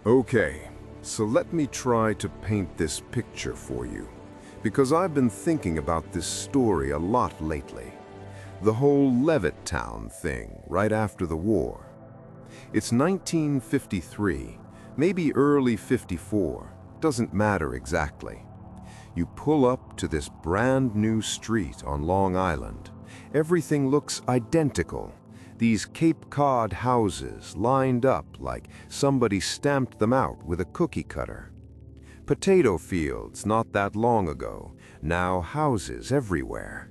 Okay, so let me try to paint this picture for you, because I've been thinking about this story a lot lately. The whole Levittown thing right after the war. It's 1953, maybe early 54, doesn't matter exactly. You pull up to this brand new street on Long Island. Everything looks identical. These Cape Cod houses lined up like somebody stamped them out with a cookie cutter. Potato fields not that long ago, now houses everywhere.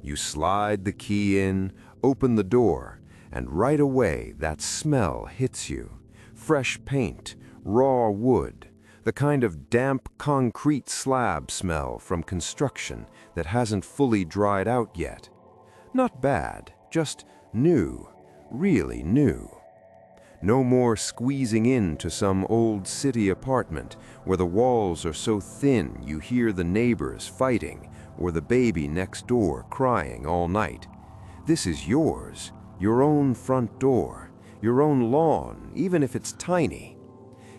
You slide the key in, open the door, and right away that smell hits you. Fresh paint, raw wood, the kind of damp concrete slab smell from construction that hasn't fully dried out yet. Not bad, just new, really new. No more squeezing into some old city apartment where the walls are so thin you hear the neighbors fighting or the baby next door crying all night. This is yours, your own front door, your own lawn, even if it's tiny.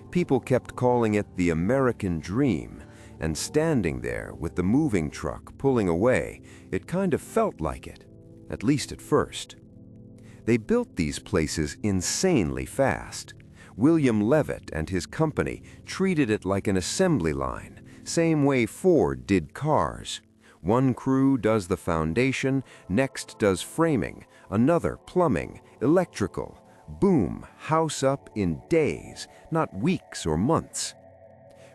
People kept calling it the American dream, and standing there with the moving truck pulling away, it kind of felt like it, at least at first. They built these places insanely fast. William Levitt and his company treated it like an assembly line, same way Ford did cars. One crew does the foundation, next does framing, another plumbing, electrical. Boom, house up in days, not weeks or months.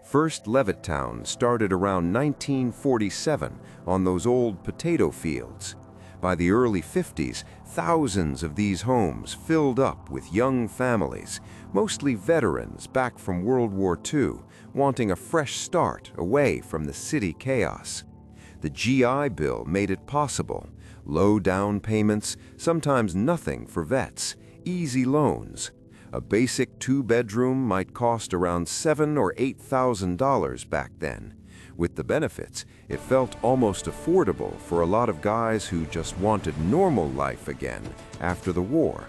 First Levittown started around 1947 on those old potato fields. By the early 50s, thousands of these homes filled up with young families, mostly veterans back from World War II, wanting a fresh start away from the city chaos. The GI Bill made it possible. Low down payments, sometimes nothing for vets, easy loans. A basic two-bedroom might cost around $7,000 or $8,000 back then. With the benefits, it felt almost affordable for a lot of guys who just wanted normal life again after the war.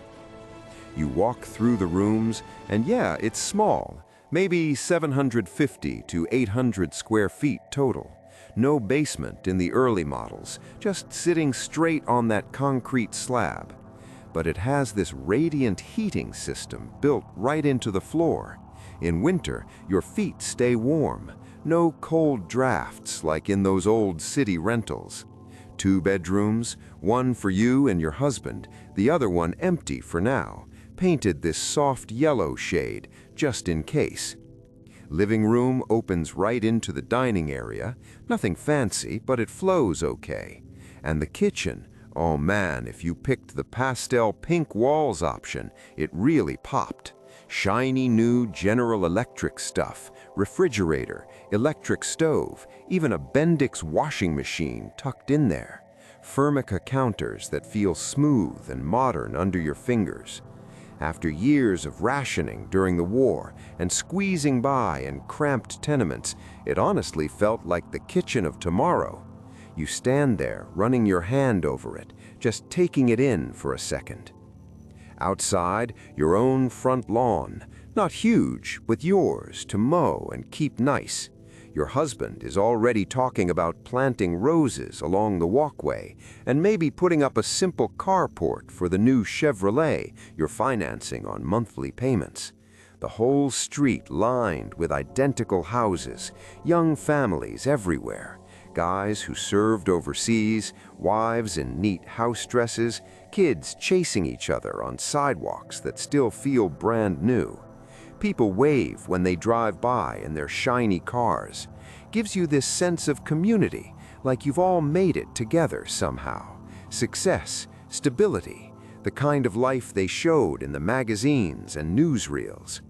You walk through the rooms, and yeah, it's small, maybe 750 to 800 square feet total. No basement in the early models, just sitting straight on that concrete slab. But it has this radiant heating system built right into the floor. In winter, your feet stay warm. No cold drafts like in those old city rentals. 2 bedrooms, one for you and your husband, the other one empty for now, painted this soft yellow shade, just in case. Living room opens right into the dining area, nothing fancy, but it flows okay. And the kitchen, oh man, if you picked the pastel pink walls option, it really popped. Shiny new General Electric stuff, refrigerator, electric stove, even a Bendix washing machine tucked in there. Formica counters that feel smooth and modern under your fingers. After years of rationing during the war and squeezing by in cramped tenements, it honestly felt like the kitchen of tomorrow. You stand there, running your hand over it, just taking it in for a second. Outside, your own front lawn, not huge, but yours to mow and keep nice. Your husband is already talking about planting roses along the walkway and maybe putting up a simple carport for the new Chevrolet you're financing on monthly payments. The whole street lined with identical houses, young families everywhere. Guys who served overseas, wives in neat house dresses, kids chasing each other on sidewalks that still feel brand new. People wave when they drive by in their shiny cars. Gives you this sense of community, like you've all made it together somehow. Success, stability, the kind of life they showed in the magazines and newsreels.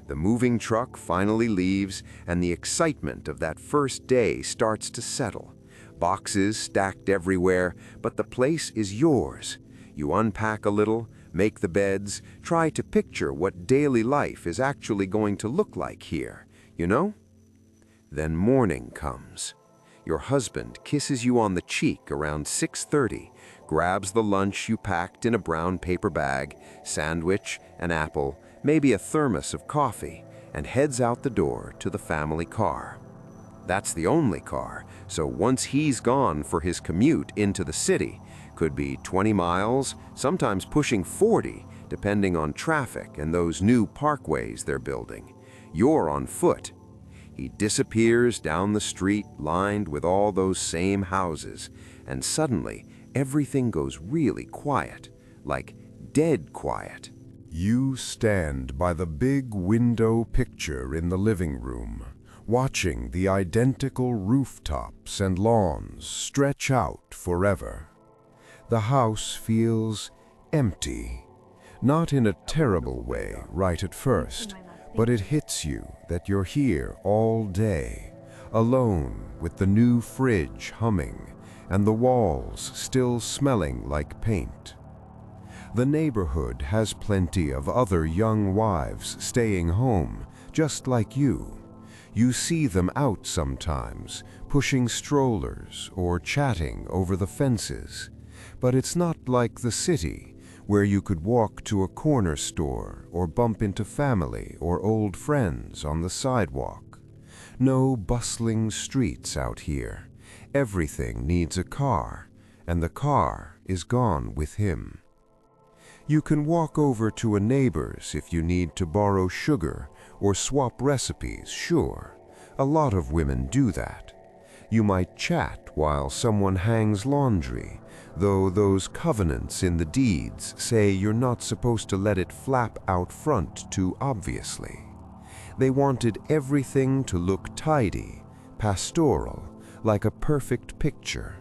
The moving truck finally leaves, and the excitement of that first day starts to settle. Boxes stacked everywhere, but the place is yours. You unpack a little, make the beds, try to picture what daily life is actually going to look like here, you know? Then morning comes. Your husband kisses you on the cheek around 6:30, grabs the lunch you packed in a brown paper bag, sandwich, an apple, maybe a thermos of coffee, and heads out the door to the family car. That's the only car, so once he's gone for his commute into the city, could be 20 miles, sometimes pushing 40, depending on traffic and those new parkways they're building. You're on foot. He disappears down the street lined with all those same houses, and suddenly everything goes really quiet, like dead quiet. You stand by the big window picture in the living room, watching the identical rooftops and lawns stretch out forever. The house feels empty, not in a terrible way right at first, but it hits you that you're here all day, alone with the new fridge humming and the walls still smelling like paint. The neighborhood has plenty of other young wives staying home, just like you. You see them out sometimes, pushing strollers or chatting over the fences. But it's not like the city, where you could walk to a corner store or bump into family or old friends on the sidewalk. No bustling streets out here. Everything needs a car, and the car is gone with him. You can walk over to a neighbor's if you need to borrow sugar or swap recipes, sure. A lot of women do that. You might chat while someone hangs laundry, though those covenants in the deeds say you're not supposed to let it flap out front too obviously. They wanted everything to look tidy, pastoral, like a perfect picture.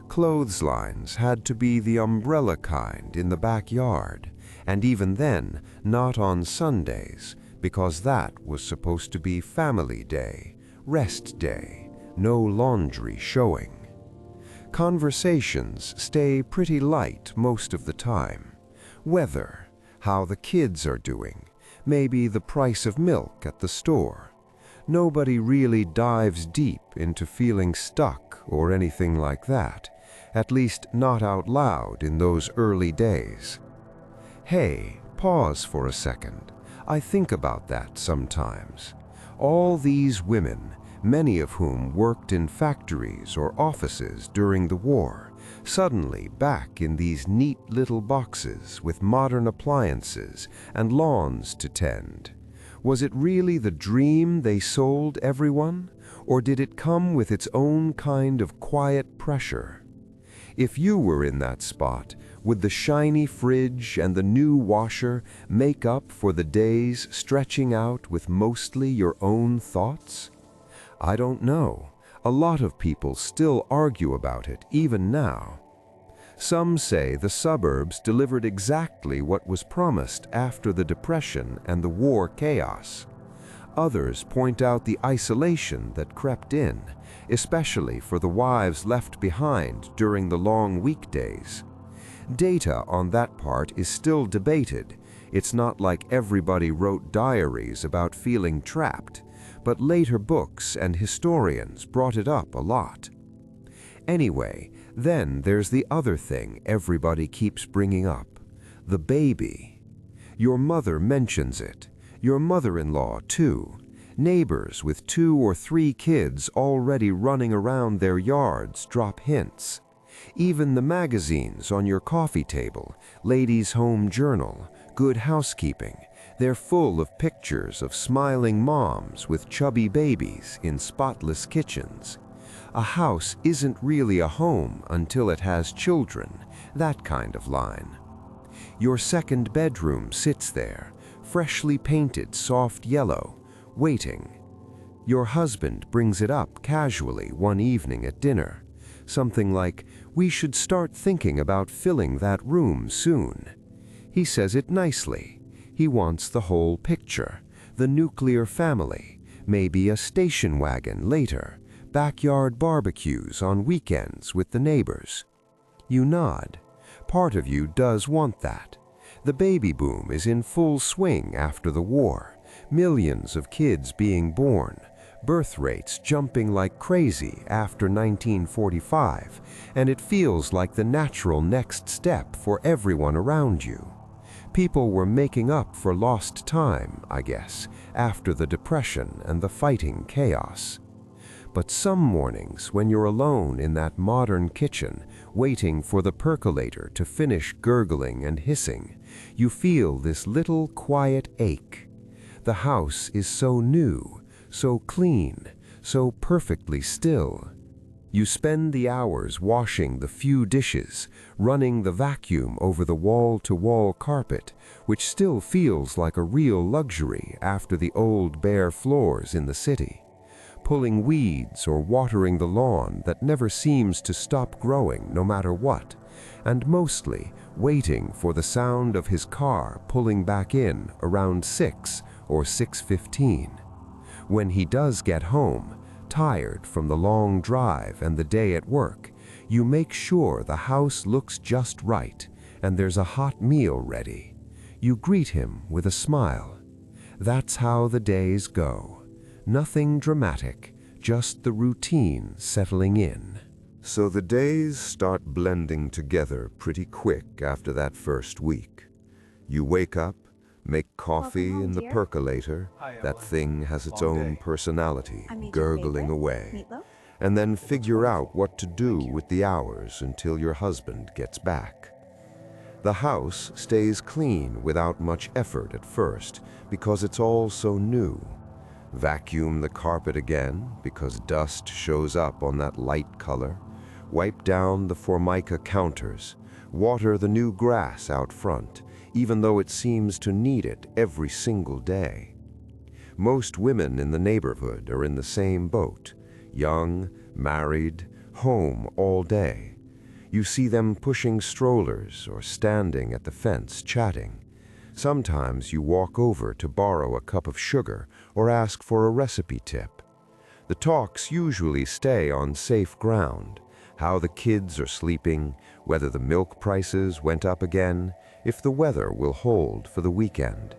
Clotheslines had to be the umbrella kind in the backyard, and even then, not on Sundays, because that was supposed to be family day, rest day, no laundry showing. Conversations stay pretty light most of the time. Weather, how the kids are doing, maybe the price of milk at the store. Nobody really dives deep into feeling stuck or anything like that, at least not out loud in those early days. Hey, pause for a second. I think about that sometimes. All these women, many of whom worked in factories or offices during the war, suddenly back in these neat little boxes with modern appliances and lawns to tend. Was it really the dream they sold everyone, or did it come with its own kind of quiet pressure? If you were in that spot, would the shiny fridge and the new washer make up for the days stretching out with mostly your own thoughts? I don't know. A lot of people still argue about it, even now. Some say the suburbs delivered exactly what was promised after the Depression and the war chaos. Others point out the isolation that crept in, especially for the wives left behind during the long weekdays. Data on that part is still debated. It's not like everybody wrote diaries about feeling trapped, but later books and historians brought it up a lot. Anyway, then there's the other thing everybody keeps bringing up, the baby. Your mother mentions it, your mother-in-law too, neighbors with 2 or 3 kids already running around their yards drop hints. Even the magazines on your coffee table, Ladies' Home Journal, Good Housekeeping, they're full of pictures of smiling moms with chubby babies in spotless kitchens. A house isn't really a home until it has children, that kind of line. Your second bedroom sits there, freshly painted soft yellow, waiting. Your husband brings it up casually one evening at dinner. Something like, "We should start thinking about filling that room soon." He says it nicely. He wants the whole picture, the nuclear family, maybe a station wagon later, backyard barbecues on weekends with the neighbors. You nod. Part of you does want that. The baby boom is in full swing after the war, millions of kids being born, birth rates jumping like crazy after 1945, and it feels like the natural next step for everyone around you. People were making up for lost time, I guess, after the depression and the fighting chaos. But some mornings, when you're alone in that modern kitchen, waiting for the percolator to finish gurgling and hissing, you feel this little quiet ache. The house is so new, so clean, so perfectly still. You spend the hours washing the few dishes, running the vacuum over the wall-to-wall carpet, which still feels like a real luxury after the old bare floors in the city, pulling weeds or watering the lawn that never seems to stop growing no matter what, and mostly waiting for the sound of his car pulling back in around 6 or 6:15. When he does get home, tired from the long drive and the day at work, you make sure the house looks just right and there's a hot meal ready. You greet him with a smile. That's how the days go. Nothing dramatic, just the routine settling in. So the days start blending together pretty quick after that first week. You wake up, make coffee Welcome home, in the dear. percolator. That thing has its own personality, I made your gurgling favorite, away. meatloaf. And then figure out what to do with the hours until your husband gets back. The house stays clean without much effort at first because it's all so new. Vacuum the carpet again because dust shows up on that light color. Wipe down the Formica counters. Water the new grass out front, even though it seems to need it every single day. Most women in the neighborhood are in the same boat. Young, married, home all day. You see them pushing strollers or standing at the fence chatting. Sometimes you walk over to borrow a cup of sugar or ask for a recipe tip. The talks usually stay on safe ground. How the kids are sleeping, whether the milk prices went up again, if the weather will hold for the weekend.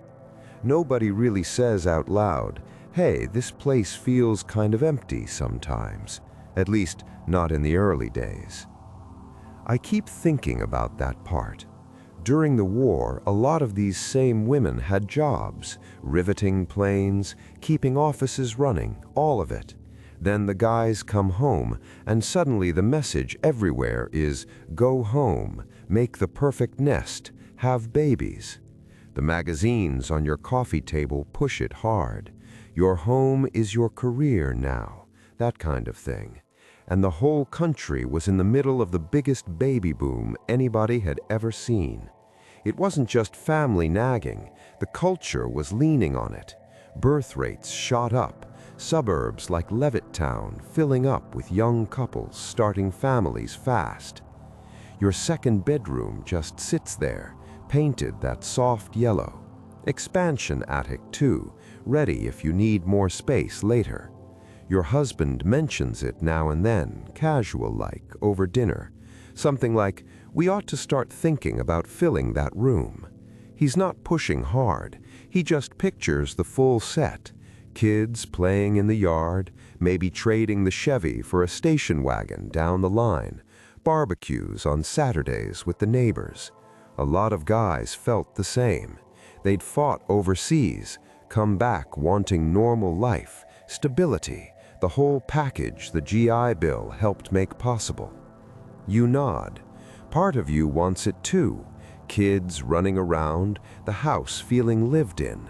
Nobody really says out loud, "Hey, this place feels kind of empty sometimes," at least not in the early days. I keep thinking about that part. During the war, a lot of these same women had jobs, riveting planes, keeping offices running, all of it. Then the guys come home, and suddenly the message everywhere is, go home, make the perfect nest, have babies. The magazines on your coffee table push it hard. Your home is your career now, that kind of thing. And the whole country was in the middle of the biggest baby boom anybody had ever seen. It wasn't just family nagging, the culture was leaning on it. Birth rates shot up, suburbs like Levittown filling up with young couples starting families fast. Your second bedroom just sits there, painted that soft yellow. Expansion attic too, ready if you need more space later. Your husband mentions it now and then, casual-like, over dinner. Something like, we ought to start thinking about filling that room. He's not pushing hard, he just pictures the full set. Kids playing in the yard, maybe trading the Chevy for a station wagon down the line. Barbecues on Saturdays with the neighbors. A lot of guys felt the same. They'd fought overseas, come back wanting normal life, stability, the whole package the GI Bill helped make possible. You nod. Part of you wants it too. Kids running around, the house feeling lived in.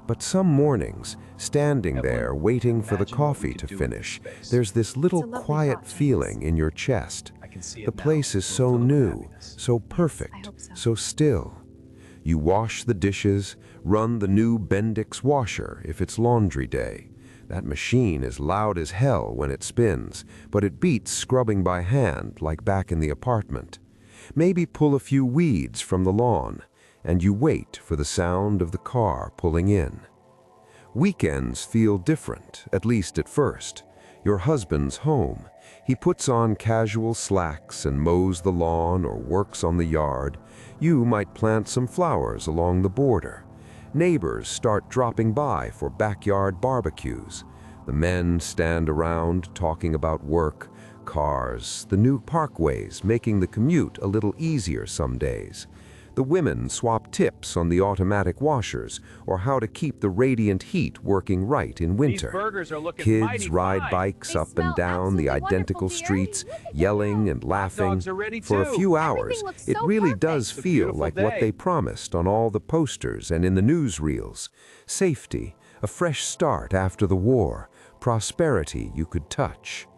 But some mornings, standing there waiting for the coffee to finish, there's this little It's a lovely quiet thought, feeling in your chest. The The place is so new, so perfect, hope so. so still. You wash the dishes, run the new Bendix washer if it's laundry day. That machine is loud as hell when it spins, but it beats scrubbing by hand like back in the apartment. Maybe pull a few weeds from the lawn, and you wait for the sound of the car pulling in. Weekends feel different, at least at first. Your husband's home. He puts on casual slacks and mows the lawn or works on the yard. You might plant some flowers along the border. Neighbors start dropping by for backyard barbecues. The men stand around talking about work, cars, the new parkways making the commute a little easier some days. The women swap tips on the automatic washers or how to keep the radiant heat working right in winter. These burgers are looking Kids mighty ride fine. bikes They up and smell down the absolutely identical wonderful, dear. streets, Look at them yelling now. and Hot laughing. dogs are ready For a too. few Everything hours, looks it so really perfect. does It's a feel beautiful like what day. they promised on all the posters and in the newsreels. Safety, a fresh start after the war, prosperity you could touch.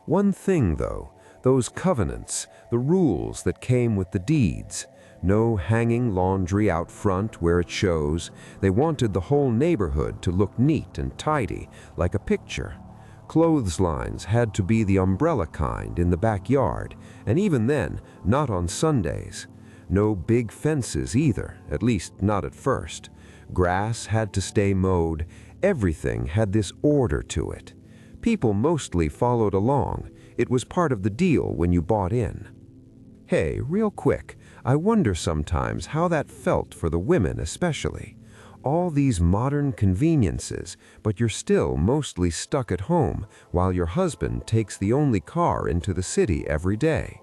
One thing, though, those covenants, the rules that came with the deeds. No hanging laundry out front where it shows. They wanted the whole neighborhood to look neat and tidy, like a picture. Clotheslines had to be the umbrella kind in the backyard, and even then, not on Sundays. No big fences either, at least not at first. Grass had to stay mowed. Everything had this order to it. People mostly followed along. It was part of the deal when you bought in. Hey, real quick, I wonder sometimes how that felt for the women especially. All these modern conveniences, but you're still mostly stuck at home while your husband takes the only car into the city every day.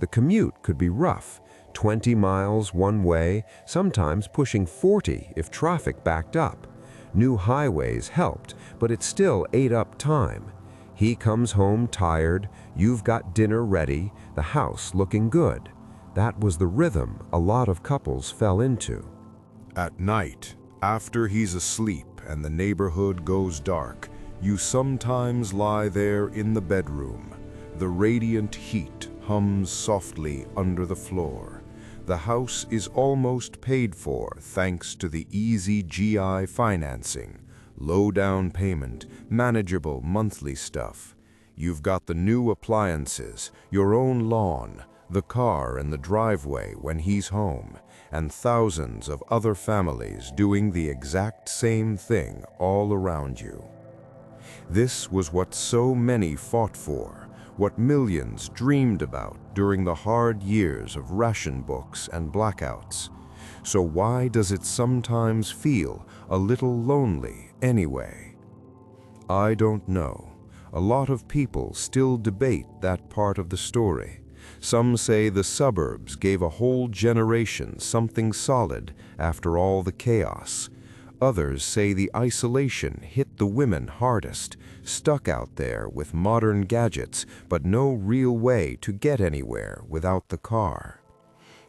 The commute could be rough, 20 miles one way, sometimes pushing 40 if traffic backed up. New highways helped, but it still ate up time. He comes home tired, you've got dinner ready, the house looking good. That was the rhythm a lot of couples fell into. At night, after he's asleep and the neighborhood goes dark, you sometimes lie there in the bedroom. The radiant heat hums softly under the floor. The house is almost paid for thanks to the easy GI financing, low down payment, manageable monthly stuff. You've got the new appliances, your own lawn, the car and the driveway when he's home, and thousands of other families doing the exact same thing all around you. This was what so many fought for, what millions dreamed about during the hard years of ration books and blackouts. So why does it sometimes feel a little lonely anyway? I don't know. A lot of people still debate that part of the story. Some say the suburbs gave a whole generation something solid after all the chaos. Others say the isolation hit the women hardest, stuck out there with modern gadgets, but no real way to get anywhere without the car.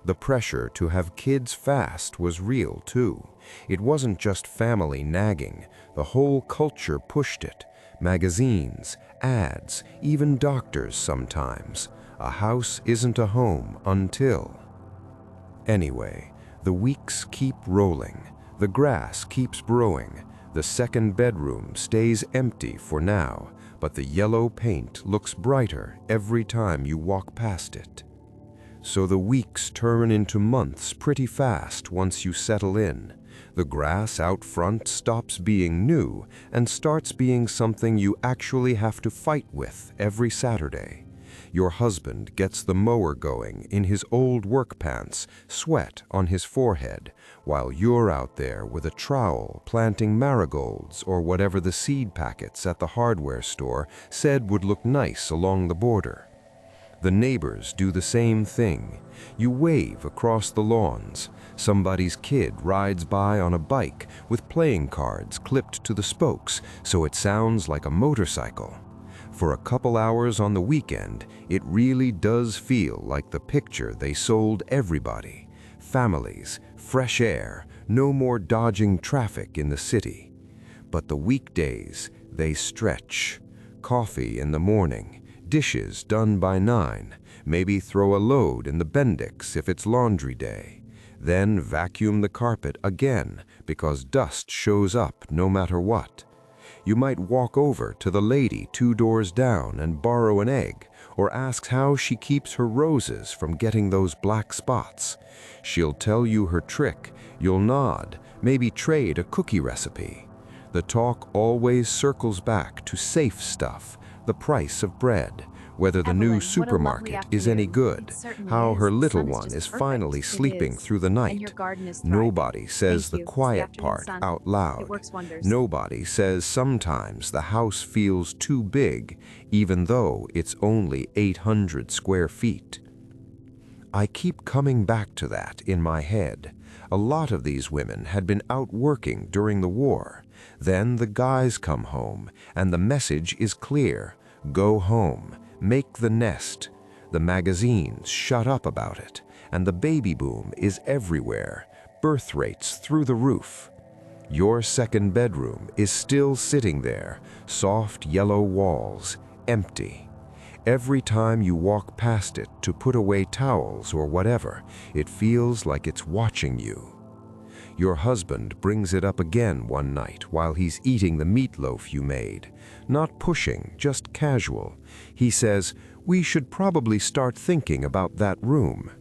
The pressure to have kids fast was real too. It wasn't just family nagging. The whole culture pushed it. Magazines, ads, even doctors sometimes. A house isn't a home until. Anyway, the weeks keep rolling. The grass keeps growing. The second bedroom stays empty for now, but the yellow paint looks brighter every time you walk past it. So the weeks turn into months pretty fast once you settle in. The grass out front stops being new and starts being something you actually have to fight with every Saturday. Your husband gets the mower going in his old work pants, sweat on his forehead, while you're out there with a trowel planting marigolds or whatever the seed packets at the hardware store said would look nice along the border. The neighbors do the same thing. You wave across the lawns. Somebody's kid rides by on a bike with playing cards clipped to the spokes so it sounds like a motorcycle. For a couple hours on the weekend, it really does feel like the picture they sold everybody. Families, fresh air, no more dodging traffic in the city. But the weekdays, they stretch. Coffee in the morning, dishes done by 9, maybe throw a load in the Bendix if it's laundry day. Then vacuum the carpet again because dust shows up no matter what. You might walk over to the lady 2 doors down and borrow an egg, or ask how she keeps her roses from getting those black spots. She'll tell you her trick, you'll nod, maybe trade a cookie recipe. The talk always circles back to safe stuff, the price of bread, whether the Evelyn, new what a lovely supermarket is any afternoon. good, It certainly how is. her The little sun is one just is perfect. finally It sleeping is. through the And night. your garden is thriving. Nobody says Thank the you. It's quiet afternoon part sun. out loud. It works wonders. Nobody says sometimes the house feels too big, even though it's only 800 square feet. I keep coming back to that in my head. A lot of these women had been out working during the war. Then the guys come home, and the message is clear. Go home, make the nest. The magazines shut up about it, and the baby boom is everywhere, birth rates through the roof. Your second bedroom is still sitting there, soft yellow walls, empty. Every time you walk past it to put away towels or whatever, it feels like it's watching you. Your husband brings it up again one night while he's eating the meatloaf you made. Not pushing, just casual. He says, "We should probably start thinking about that room."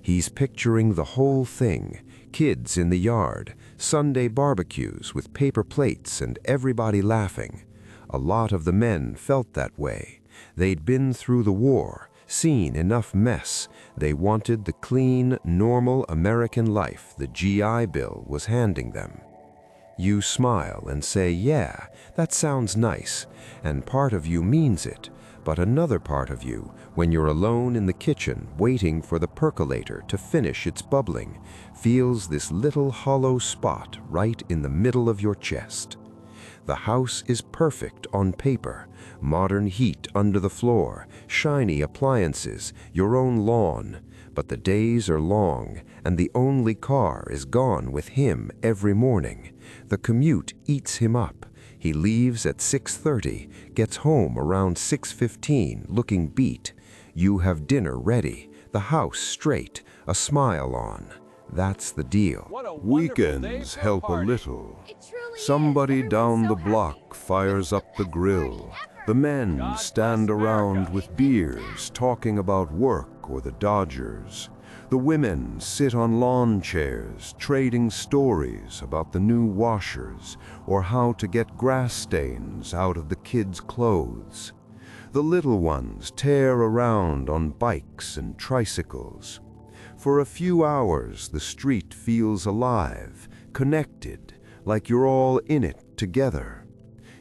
He's picturing the whole thing, kids in the yard, Sunday barbecues with paper plates and everybody laughing. A lot of the men felt that way. They'd been through the war, seen enough mess. They wanted the clean, normal American life the GI Bill was handing them. You smile and say, "Yeah, that sounds nice," and part of you means it. But another part of you, when you're alone in the kitchen waiting for the percolator to finish its bubbling, feels this little hollow spot right in the middle of your chest. The house is perfect on paper, modern heat under the floor, shiny appliances, your own lawn. But the days are long, and the only car is gone with him every morning. The commute eats him up. He leaves at 6:30, gets home around 6:15, looking beat. You have dinner ready, the house straight, a smile on. That's the deal. Weekends help a little. Somebody down the block fires up the grill. The men stand around with beers, talking about work or the Dodgers. The women sit on lawn chairs, trading stories about the new washers or how to get grass stains out of the kids' clothes. The little ones tear around on bikes and tricycles. For a few hours, the street feels alive, connected, like you're all in it together.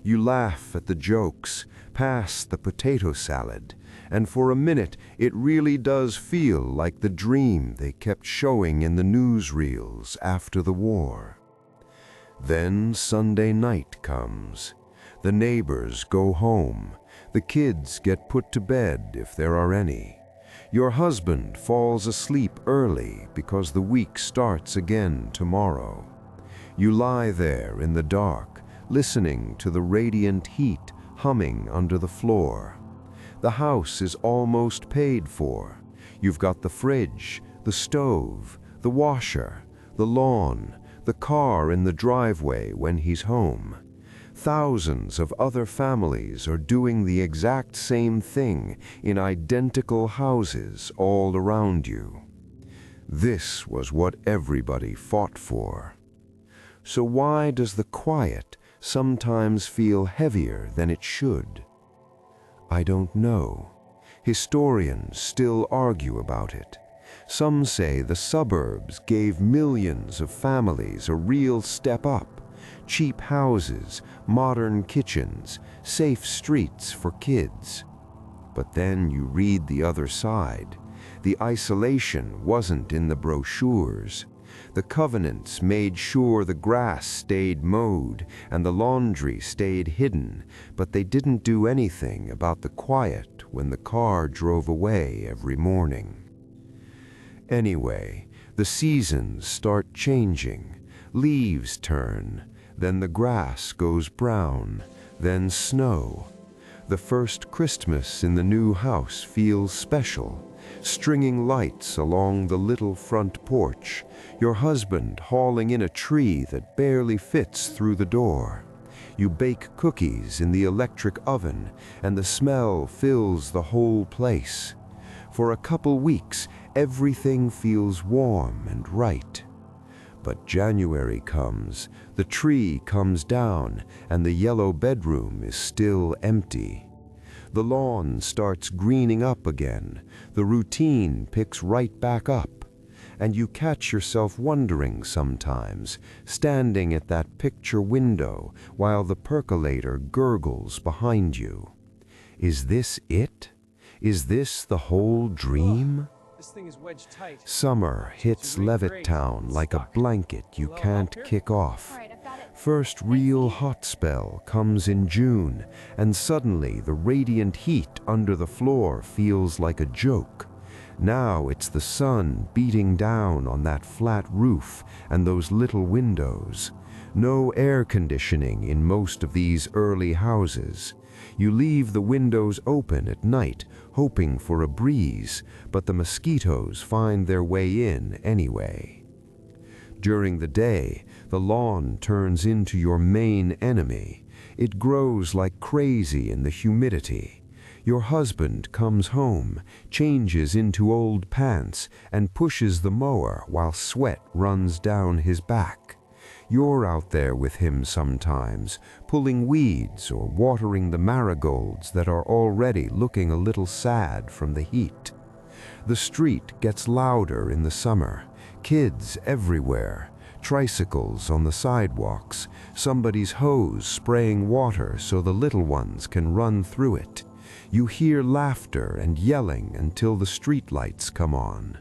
You laugh at the jokes, pass the potato salad, and for a minute it really does feel like the dream they kept showing in the newsreels after the war. Then Sunday night comes. The neighbors go home. The kids get put to bed if there are any. Your husband falls asleep early because the week starts again tomorrow. You lie there in the dark, listening to the radiant heat humming under the floor. The house is almost paid for. You've got the fridge, the stove, the washer, the lawn, the car in the driveway when he's home. Thousands of other families are doing the exact same thing in identical houses all around you. This was what everybody fought for. So why does the quiet sometimes feel heavier than it should? I don't know. Historians still argue about it. Some say the suburbs gave millions of families a real step up. Cheap houses, modern kitchens, safe streets for kids. But then you read the other side. The isolation wasn't in the brochures. The covenants made sure the grass stayed mowed and the laundry stayed hidden, but they didn't do anything about the quiet when the car drove away every morning. Anyway, the seasons start changing. Leaves turn, then the grass goes brown, then snow. The first Christmas in the new house feels special. Stringing lights along the little front porch, your husband hauling in a tree that barely fits through the door. You bake cookies in the electric oven, and the smell fills the whole place. For a couple weeks, everything feels warm and right. But January comes, the tree comes down, and the yellow bedroom is still empty. The lawn starts greening up again, the routine picks right back up, and you catch yourself wondering sometimes, standing at that picture window while the percolator gurgles behind you. Is this it? Is this the whole dream? This thing is wedged tight. Summer hits Levittown like a blanket you can't kick off. First real hot spell comes in June, and suddenly the radiant heat under the floor feels like a joke. Now it's the sun beating down on that flat roof and those little windows. No air conditioning in most of these early houses. You leave the windows open at night, hoping for a breeze, but the mosquitoes find their way in anyway. During the day, the lawn turns into your main enemy. It grows like crazy in the humidity. Your husband comes home, changes into old pants, and pushes the mower while sweat runs down his back. You're out there with him sometimes, pulling weeds or watering the marigolds that are already looking a little sad from the heat. The street gets louder in the summer, kids everywhere, tricycles on the sidewalks, somebody's hose spraying water so the little ones can run through it. You hear laughter and yelling until the streetlights come on.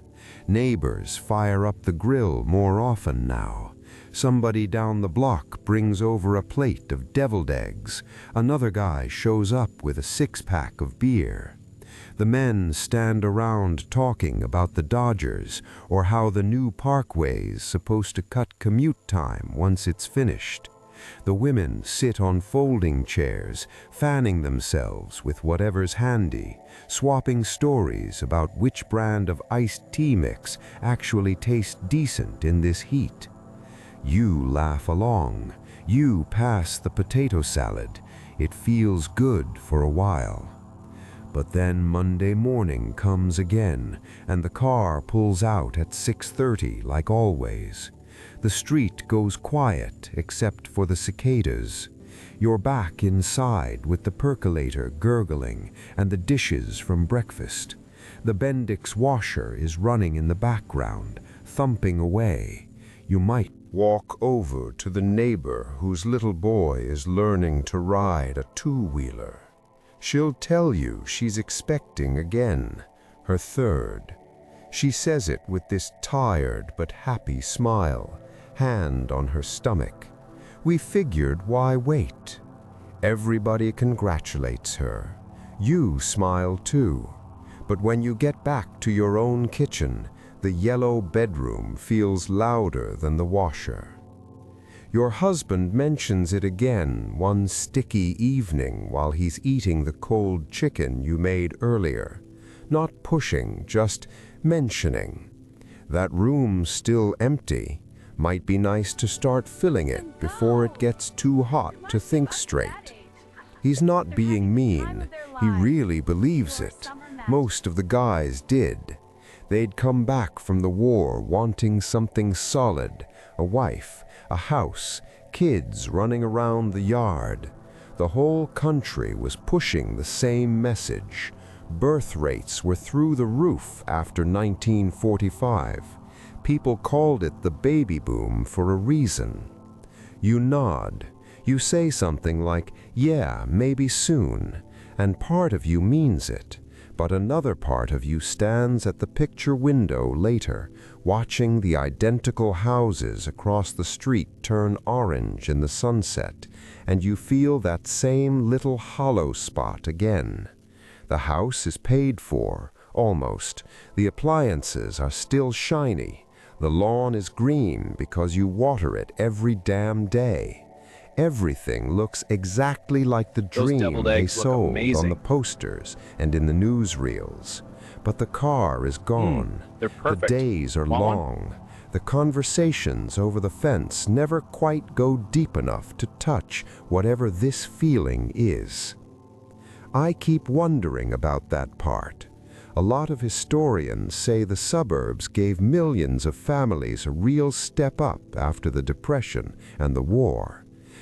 Neighbors fire up the grill more often now. Somebody down the block brings over a plate of deviled eggs. Another guy shows up with a six-pack of beer. The men stand around talking about the Dodgers or how the new parkway's supposed to cut commute time once it's finished. The women sit on folding chairs, fanning themselves with whatever's handy, swapping stories about which brand of iced tea mix actually tastes decent in this heat. You laugh along. You pass the potato salad. It feels good for a while. But then Monday morning comes again, and the car pulls out at 6:30 like always. The street goes quiet except for the cicadas. You're back inside with the percolator gurgling and the dishes from breakfast. The Bendix washer is running in the background, thumping away. You might walk over to the neighbor whose little boy is learning to ride a two-wheeler. She'll tell you she's expecting again, her third. She says it with this tired but happy smile, hand on her stomach. We figured, why wait? Everybody congratulates her. You smile too. But when you get back to your own kitchen, the yellow bedroom feels louder than the washer. Your husband mentions it again one sticky evening while he's eating the cold chicken you made earlier. Not pushing, just mentioning. That room's still empty. Might be nice to start filling it before it gets too hot to think straight. He's not being mean. He really believes it. Most of the guys did. They'd come back from the war wanting something solid, a wife, a house, kids running around the yard. The whole country was pushing the same message. Birth rates were through the roof after 1945. People called it the baby boom for a reason. You nod. You say something like, yeah, maybe soon, and part of you means it. But another part of you stands at the picture window later, watching the identical houses across the street turn orange in the sunset, and you feel that same little hollow spot again. The house is paid for, almost. The appliances are still shiny. The lawn is green because you water it every damn day. Everything looks exactly like the dream they sold on the posters and in the newsreels. But the car is gone. They're perfect. The days are long. The conversations over the fence never quite go deep enough to touch whatever this feeling is. I keep wondering about that part. A lot of historians say the suburbs gave millions of families a real step up after the Depression and the war.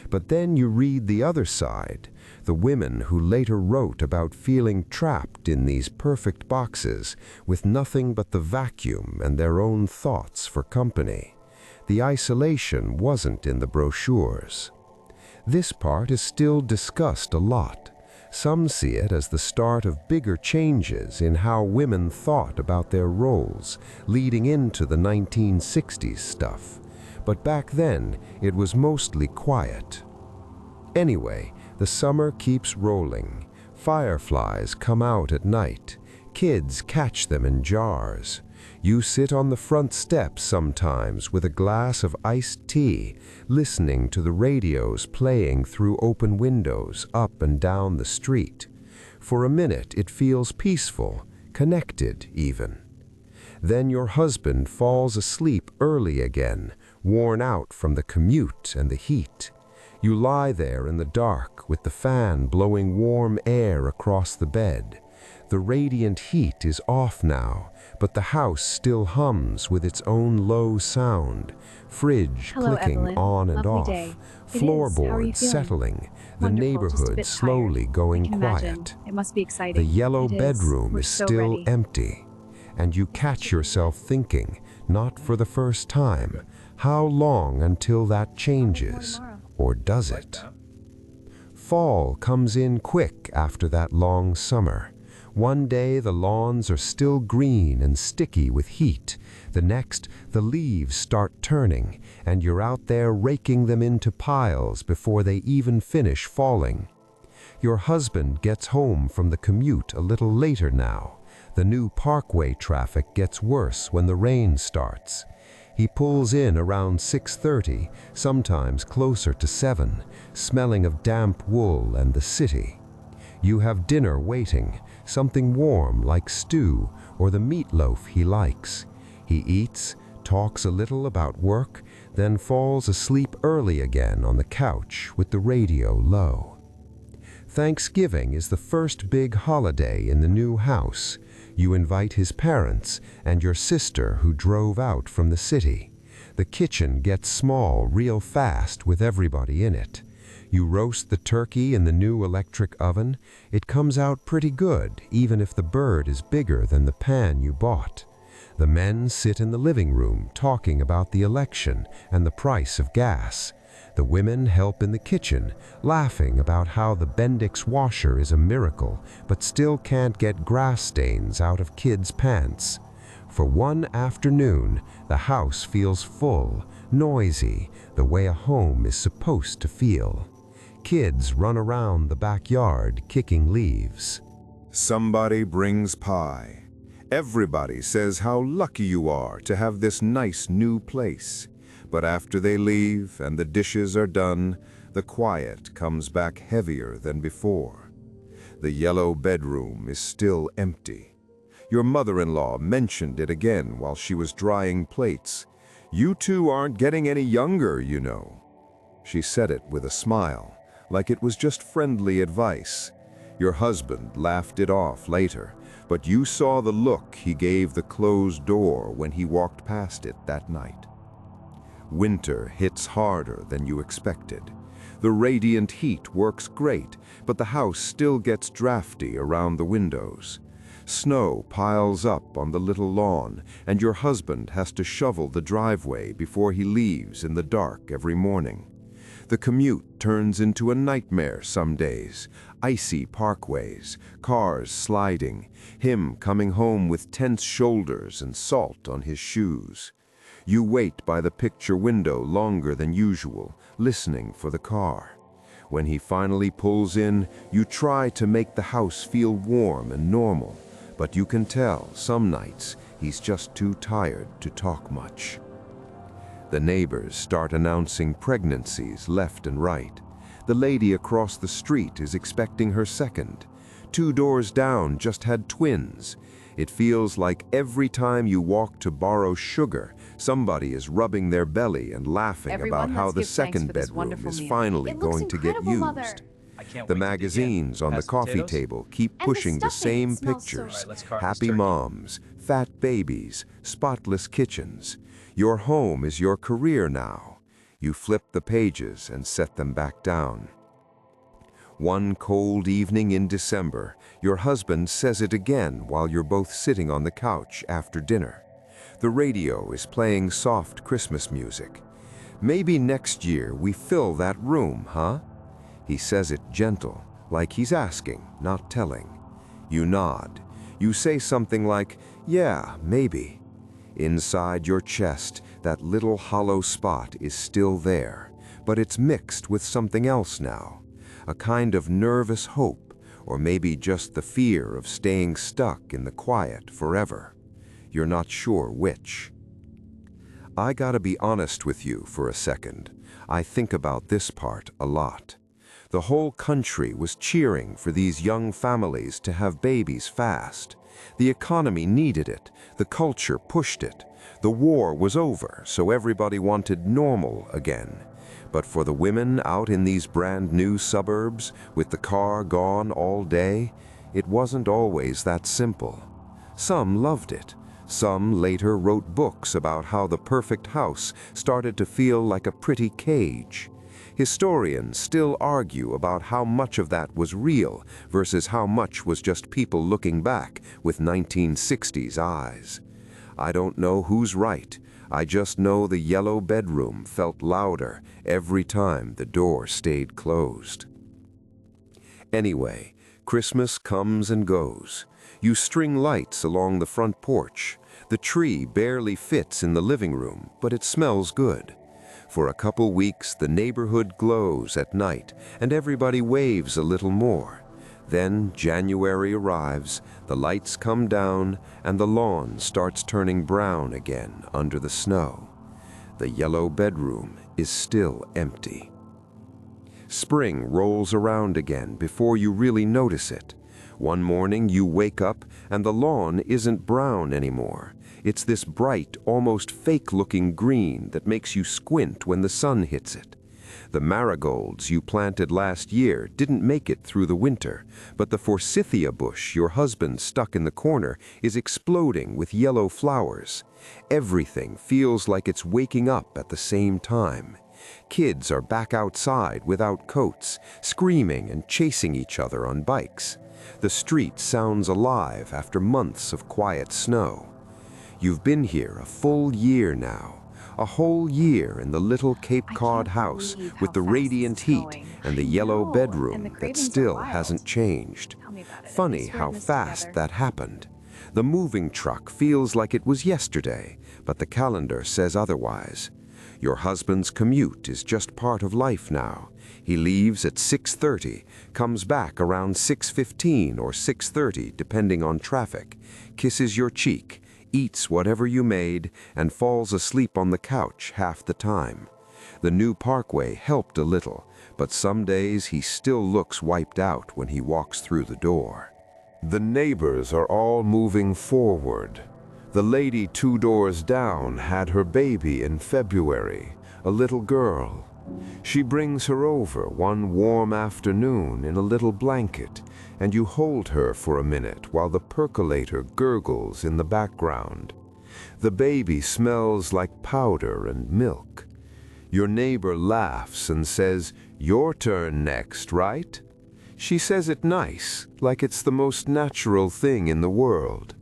But then you read the other side, the women who later wrote about feeling trapped in these perfect boxes with nothing but the vacuum and their own thoughts for company. The isolation wasn't in the brochures. This part is still discussed a lot. Some see it as the start of bigger changes in how women thought about their roles, leading into the 1960s stuff. But back then, it was mostly quiet. Anyway, the summer keeps rolling. Fireflies come out at night. Kids catch them in jars. You sit on the front steps sometimes with a glass of iced tea, listening to the radios playing through open windows up and down the street. For a minute, it feels peaceful, connected even. Then your husband falls asleep early again, worn out from the commute and the heat. You lie there in the dark with the fan blowing warm air across the bed. The radiant heat is off now, but the house still hums with its own low sound. Fridge Hello, clicking Evelyn. on and Lovely off. day. It is. How are you Floorboards feeling? settling. The Wonderful, just a neighborhood bit slowly tired. going I can imagine. quiet. It must be exciting. The yellow It is. bedroom We're is so still ready. empty. And you catch yourself thinking, not for the first time, how long until that changes? Or does it? Fall comes in quick after that long summer. One day the lawns are still green and sticky with heat. The next, the leaves start turning, and you're out there raking them into piles before they even finish falling. Your husband gets home from the commute a little later now. The new parkway traffic gets worse when the rain starts. He pulls in around 6:30, sometimes closer to 7, smelling of damp wool and the city. You have dinner waiting, something warm like stew or the meatloaf he likes. He eats, talks a little about work, then falls asleep early again on the couch with the radio low. Thanksgiving is the first big holiday in the new house. You invite his parents and your sister who drove out from the city. The kitchen gets small real fast with everybody in it. You roast the turkey in the new electric oven. It comes out pretty good, even if the bird is bigger than the pan you bought. The men sit in the living room talking about the election and the price of gas. The women help in the kitchen, laughing about how the Bendix washer is a miracle, but still can't get grass stains out of kids' pants. For one afternoon, the house feels full, noisy, the way a home is supposed to feel. Kids run around the backyard kicking leaves. Somebody brings pie. Everybody says how lucky you are to have this nice new place. But after they leave and the dishes are done, the quiet comes back heavier than before. The yellow bedroom is still empty. Your mother-in-law mentioned it again while she was drying plates. You two aren't getting any younger, you know. She said it with a smile, like it was just friendly advice. Your husband laughed it off later, but you saw the look he gave the closed door when he walked past it that night. Winter hits harder than you expected. The radiant heat works great, but the house still gets drafty around the windows. Snow piles up on the little lawn, and your husband has to shovel the driveway before he leaves in the dark every morning. The commute turns into a nightmare some days. Icy parkways, cars sliding, him coming home with tense shoulders and salt on his shoes. You wait by the picture window longer than usual, listening for the car. When he finally pulls in, you try to make the house feel warm and normal, but you can tell some nights he's just too tired to talk much. The neighbors start announcing pregnancies left and right. The lady across the street is expecting her second. 2 doors down just had twins. It feels like every time you walk to borrow sugar, somebody is rubbing their belly and laughing about how the second bedroom is finally going to get used. The magazines on the coffee table keep pushing the same pictures. Happy moms, fat babies, spotless kitchens. Your home is your career now. You flip the pages and set them back down. One cold evening in December, your husband says it again while you're both sitting on the couch after dinner. The radio is playing soft Christmas music. Maybe next year we fill that room, huh? He says it gentle, like he's asking, not telling. You nod. You say something like, "Yeah, maybe." Inside your chest, that little hollow spot is still there, but it's mixed with something else now. A kind of nervous hope, or maybe just the fear of staying stuck in the quiet forever. You're not sure which. I gotta be honest with you for a second. I think about this part a lot. The whole country was cheering for these young families to have babies fast. The economy needed it. The culture pushed it. The war was over, so everybody wanted normal again. But for the women out in these brand new suburbs, with the car gone all day, it wasn't always that simple. Some loved it. Some later wrote books about how the perfect house started to feel like a pretty cage. Historians still argue about how much of that was real versus how much was just people looking back with 1960s eyes. I don't know who's right. I just know the yellow bedroom felt louder every time the door stayed closed. Anyway, Christmas comes and goes. You string lights along the front porch. The tree barely fits in the living room, but it smells good. For a couple weeks, the neighborhood glows at night, and everybody waves a little more. Then January arrives, the lights come down, and the lawn starts turning brown again under the snow. The yellow bedroom is still empty. Spring rolls around again before you really notice it. One morning you wake up and the lawn isn't brown anymore. It's this bright, almost fake-looking green that makes you squint when the sun hits it. The marigolds you planted last year didn't make it through the winter, but the forsythia bush your husband stuck in the corner is exploding with yellow flowers. Everything feels like it's waking up at the same time. Kids are back outside without coats, screaming and chasing each other on bikes. The street sounds alive after months of quiet snow. You've been here a full year now, a whole year in the little Cape Cod house with the radiant heat and the yellow bedroom that still hasn't changed. Funny how fast that happened. The moving truck feels like it was yesterday, but the calendar says otherwise. Your husband's commute is just part of life now. He leaves at 6:30, comes back around 6:15 or 6:30 depending on traffic, kisses your cheek, eats whatever you made, and falls asleep on the couch half the time. The new parkway helped a little, but some days he still looks wiped out when he walks through the door. The neighbors are all moving forward. The lady 2 doors down had her baby in February, a little girl. She brings her over one warm afternoon in a little blanket, and you hold her for a minute while the percolator gurgles in the background. The baby smells like powder and milk. Your neighbor laughs and says, "Your turn next, right?" She says it nice, like it's the most natural thing in the world.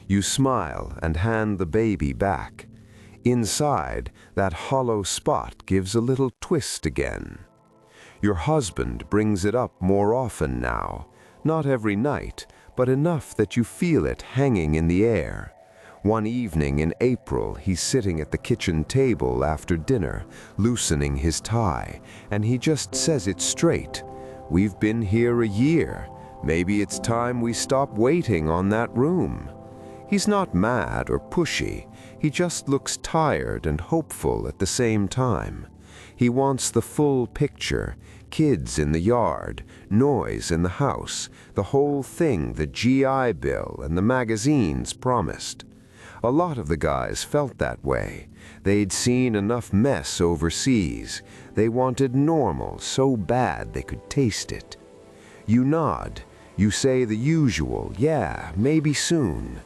You smile and hand the baby back. Inside, that hollow spot gives a little twist again. Your husband brings it up more often now, not every night, but enough that you feel it hanging in the air. One evening in April, he's sitting at the kitchen table after dinner, loosening his tie, and he just says it straight. "We've been here a year. Maybe it's time we stop waiting on that room." He's not mad or pushy. He just looks tired and hopeful at the same time. He wants the full picture, kids in the yard, noise in the house, the whole thing the GI Bill and the magazines promised. A lot of the guys felt that way. They'd seen enough mess overseas. They wanted normal so bad they could taste it. You nod. You say the usual, "Yeah, maybe soon."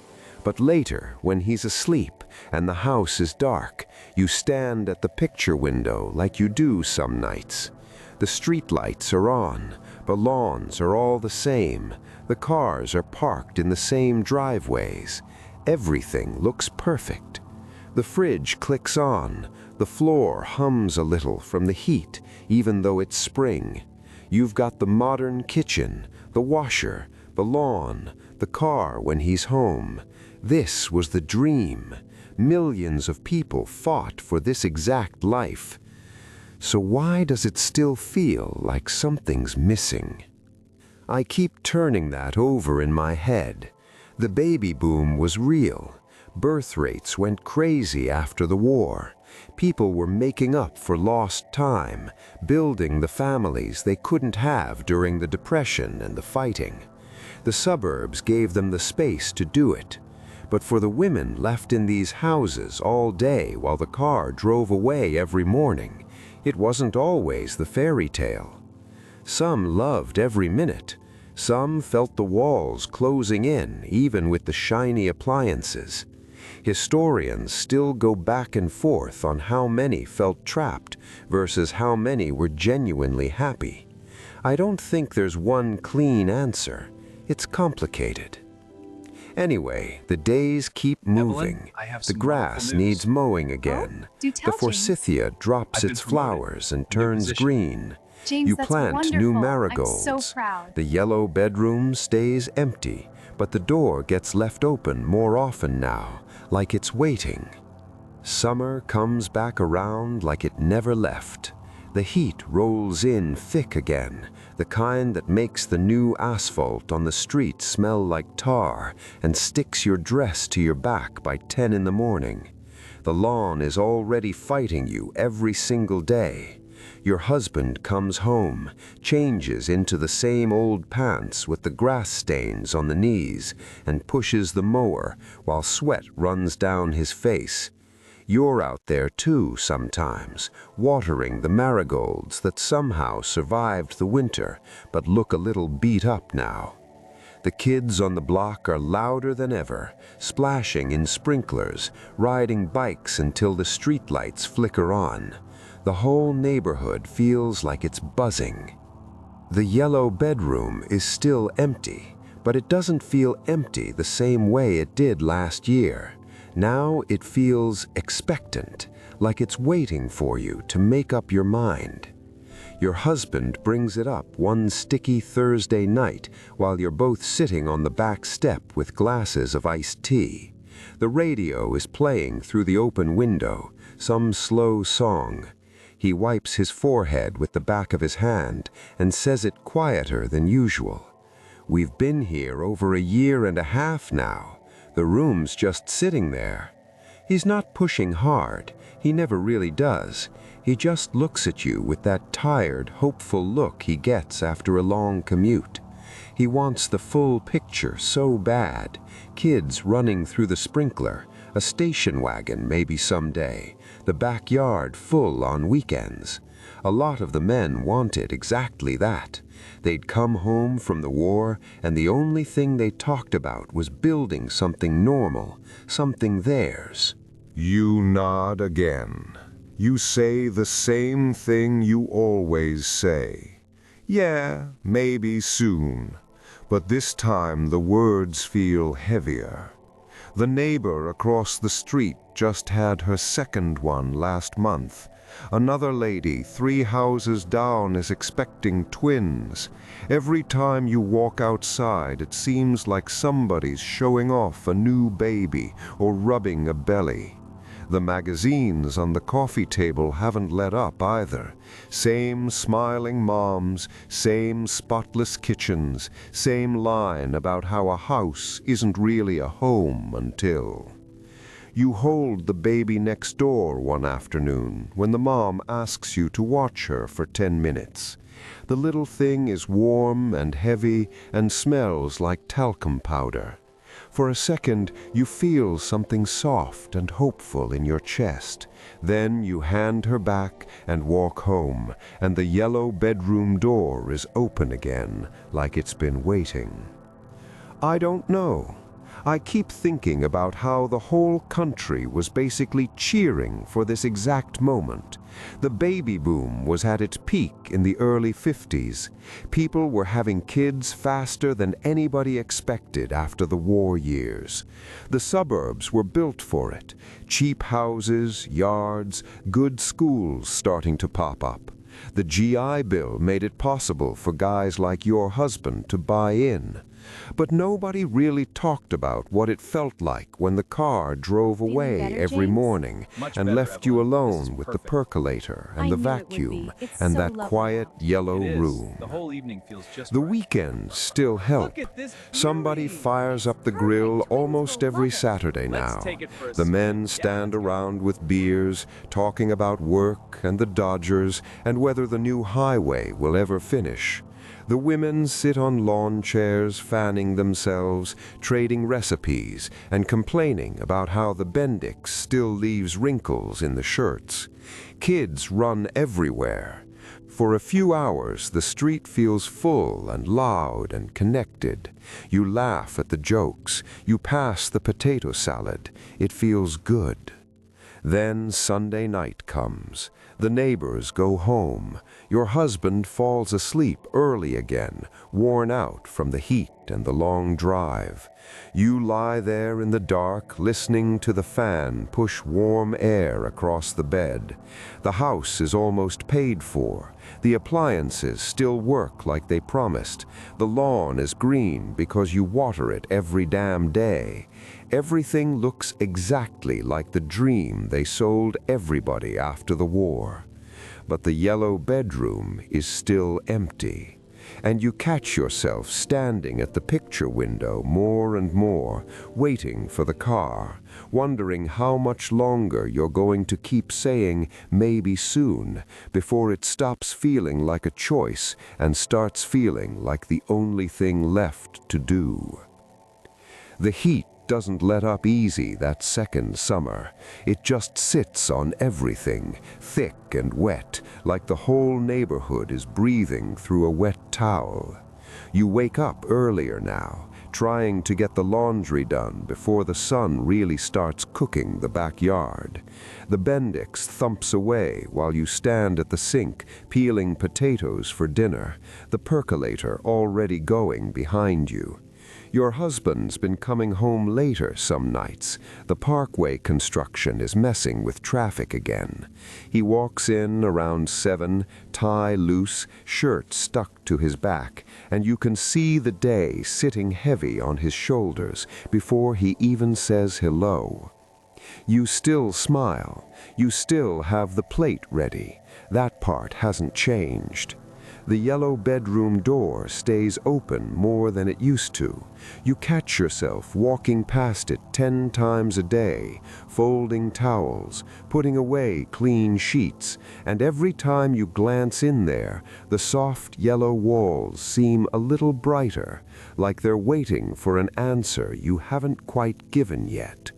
But later, when he's asleep and the house is dark, you stand at the picture window like you do some nights. The street lights are on, the lawns are all the same, the cars are parked in the same driveways. Everything looks perfect. The fridge clicks on, the floor hums a little from the heat, even though it's spring. You've got the modern kitchen, the washer, the lawn, the car when he's home. This was the dream. Millions of people fought for this exact life. So why does it still feel like something's missing? I keep turning that over in my head. The baby boom was real. Birth rates went crazy after the war. People were making up for lost time, building the families they couldn't have during the Depression and the fighting. The suburbs gave them the space to do it. But for the women left in these houses all day while the car drove away every morning, it wasn't always the fairy tale. Some loved every minute. Some felt the walls closing in, even with the shiny appliances. Historians still go back and forth on how many felt trapped versus how many were genuinely happy. I don't think there's one clean answer. It's complicated. Anyway, the days keep moving. Evelyn, I have The some grass wonderful news. needs mowing again. do The tell, James. forsythia drops I've been its promoted. flowers and New turns position. green. James, You that's plant wonderful. new I'm marigolds. so proud. The yellow bedroom stays empty, but the door gets left open more often now, like it's waiting. Summer comes back around like it never left. The heat rolls in thick again, the kind that makes the new asphalt on the street smell like tar and sticks your dress to your back by 10 in the morning. The lawn is already fighting you every single day. Your husband comes home, changes into the same old pants with the grass stains on the knees, and pushes the mower while sweat runs down his face. You're out there too sometimes, watering the marigolds that somehow survived the winter but look a little beat up now. The kids on the block are louder than ever, splashing in sprinklers, riding bikes until the streetlights flicker on. The whole neighborhood feels like it's buzzing. The yellow bedroom is still empty, but it doesn't feel empty the same way it did last year. Now it feels expectant, like it's waiting for you to make up your mind. Your husband brings it up one sticky Thursday night while you're both sitting on the back step with glasses of iced tea. The radio is playing through the open window, some slow song. He wipes his forehead with the back of his hand and says it quieter than usual. We've been here over a year and a half now. The room's just sitting there. He's not pushing hard. He never really does. He just looks at you with that tired, hopeful look he gets after a long commute. He wants the full picture so bad. Kids running through the sprinkler, a station wagon maybe someday, the backyard full on weekends. A lot of the men wanted exactly that. They'd come home from the war, and the only thing they talked about was building something normal, something theirs. You nod again. You say the same thing you always say. Yeah, maybe soon. But this time the words feel heavier. The neighbor across the street just had her second one last month. Another lady 3 houses down is expecting twins. Every time you walk outside, it seems like somebody's showing off a new baby or rubbing a belly. The magazines on the coffee table haven't let up either. Same smiling moms, same spotless kitchens, same line about how a house isn't really a home until... You hold the baby next door one afternoon when the mom asks you to watch her for 10 minutes. The little thing is warm and heavy and smells like talcum powder. For a second, you feel something soft and hopeful in your chest. Then you hand her back and walk home, and the yellow bedroom door is open again, like it's been waiting. I don't know. I keep thinking about how the whole country was basically cheering for this exact moment. The baby boom was at its peak in the early 50s. People were having kids faster than anybody expected after the war years. The suburbs were built for it. Cheap houses, yards, good schools starting to pop up. The GI Bill made it possible for guys like your husband to buy in. But nobody really talked about what it felt like when the car drove away better, every James? morning Much and better, left you Evelyn. This is alone with the perfect. percolator and I the knew it would be. vacuum It's and so that lovely quiet out. yellow It is. room. The whole evening feels just The right. weekends still help. Look at this Somebody beauty. fires up the grill Perfect. Twins almost will every love it. Saturday Let's now. take it for a The spin. men Yeah, stand let's go. around with beers, talking about work and the Dodgers and whether the new highway will ever finish. The women sit on lawn chairs, fanning themselves, trading recipes, and complaining about how the Bendix still leaves wrinkles in the shirts. Kids run everywhere. For a few hours, the street feels full and loud and connected. You laugh at the jokes. You pass the potato salad. It feels good. Then Sunday night comes. The neighbors go home. Your husband falls asleep early again, worn out from the heat and the long drive. You lie there in the dark, listening to the fan push warm air across the bed. The house is almost paid for. The appliances still work like they promised. The lawn is green because you water it every damn day. Everything looks exactly like the dream they sold everybody after the war. But the yellow bedroom is still empty. And you catch yourself standing at the picture window more and more, waiting for the car, wondering how much longer you're going to keep saying maybe soon before it stops feeling like a choice and starts feeling like the only thing left to do. The heat doesn't let up easy that second summer. It just sits on everything, thick and wet, like the whole neighborhood is breathing through a wet towel. You wake up earlier now, trying to get the laundry done before the sun really starts cooking the backyard. The Bendix thumps away while you stand at the sink peeling potatoes for dinner, the percolator already going behind you. Your husband's been coming home later some nights. The parkway construction is messing with traffic again. He walks in around 7, tie loose, shirt stuck to his back, and you can see the day sitting heavy on his shoulders before he even says hello. You still smile. You still have the plate ready. That part hasn't changed. The yellow bedroom door stays open more than it used to. You catch yourself walking past it 10 times a day, folding towels, putting away clean sheets, and every time you glance in there, the soft yellow walls seem a little brighter, like they're waiting for an answer you haven't quite given yet.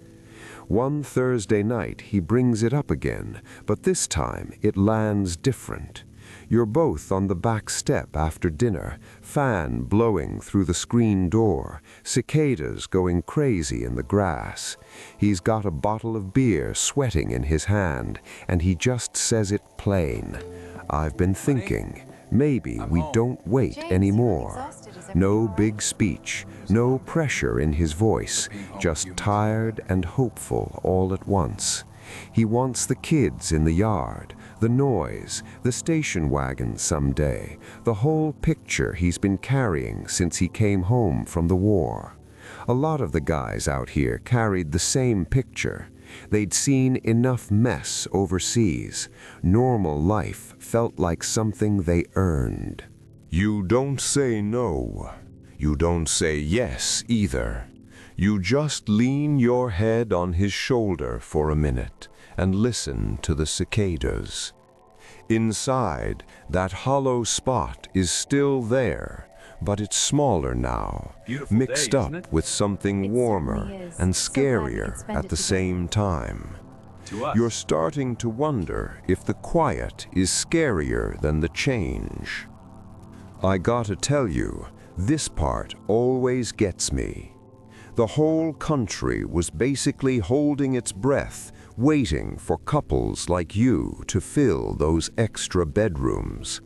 One Thursday night he brings it up again, but this time it lands different. You're both on the back step after dinner, fan blowing through the screen door, cicadas going crazy in the grass. He's got a bottle of beer sweating in his hand, and he just says it plain. I've been thinking, maybe we don't wait James, anymore. you're exhausted. Is everything No all right? big speech, no pressure in his voice, just tired and hopeful all at once. He wants the kids in the yard, the noise, the station wagon someday, the whole picture he's been carrying since he came home from the war. A lot of the guys out here carried the same picture. They'd seen enough mess overseas. Normal life felt like something they earned. You don't say no. You don't say yes either. You just lean your head on his shoulder for a minute and listen to the cicadas. Inside, that hollow spot is still there, but it's smaller now, Beautiful mixed day, up isn't it? with something It warmer certainly is. and So glad we could scarier spend at it the together. same time. To us. You're starting to wonder if the quiet is scarier than the change. I gotta tell you, this part always gets me. The whole country was basically holding its breath, waiting for couples like you to fill those extra bedrooms.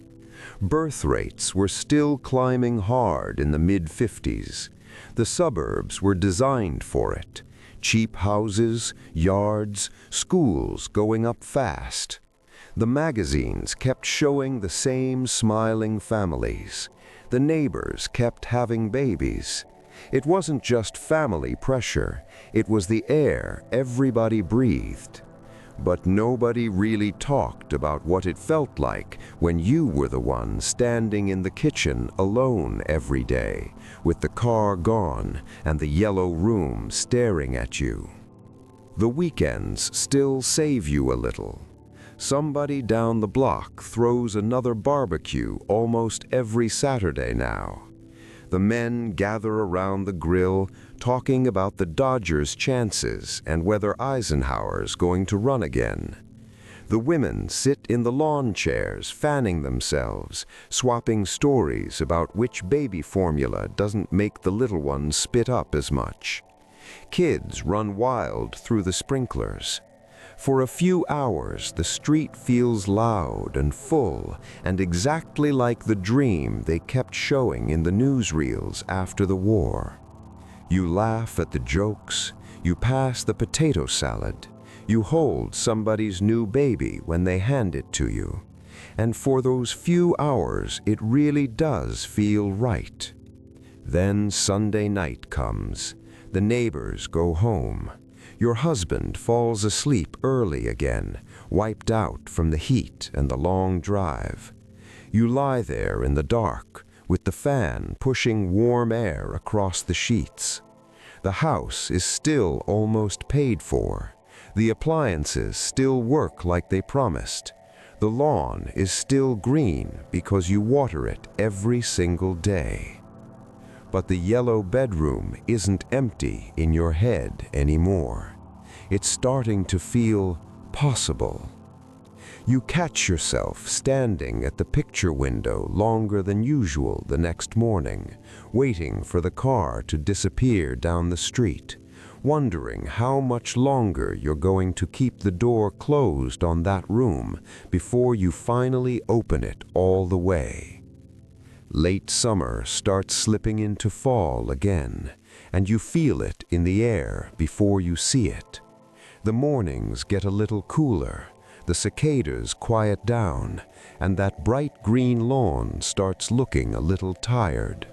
Birth rates were still climbing hard in the mid-50s. The suburbs were designed for it. Cheap houses, yards, schools going up fast. The magazines kept showing the same smiling families. The neighbors kept having babies. It wasn't just family pressure, it was the air everybody breathed. But nobody really talked about what it felt like when you were the one standing in the kitchen alone every day, with the car gone and the yellow room staring at you. The weekends still save you a little. Somebody down the block throws another barbecue almost every Saturday now. The men gather around the grill, talking about the Dodgers' chances and whether Eisenhower's going to run again. The women sit in the lawn chairs, fanning themselves, swapping stories about which baby formula doesn't make the little ones spit up as much. Kids run wild through the sprinklers. For a few hours, the street feels loud and full, and exactly like the dream they kept showing in the newsreels after the war. You laugh at the jokes, you pass the potato salad, you hold somebody's new baby when they hand it to you. And for those few hours, it really does feel right. Then Sunday night comes. The neighbors go home. Your husband falls asleep early again, wiped out from the heat and the long drive. You lie there in the dark, with the fan pushing warm air across the sheets. The house is still almost paid for. The appliances still work like they promised. The lawn is still green because you water it every single day. But the yellow bedroom isn't empty in your head anymore. It's starting to feel possible. You catch yourself standing at the picture window longer than usual the next morning, waiting for the car to disappear down the street, wondering how much longer you're going to keep the door closed on that room before you finally open it all the way. Late summer starts slipping into fall again, and you feel it in the air before you see it. The mornings get a little cooler, the cicadas quiet down, and that bright green lawn starts looking a little tired.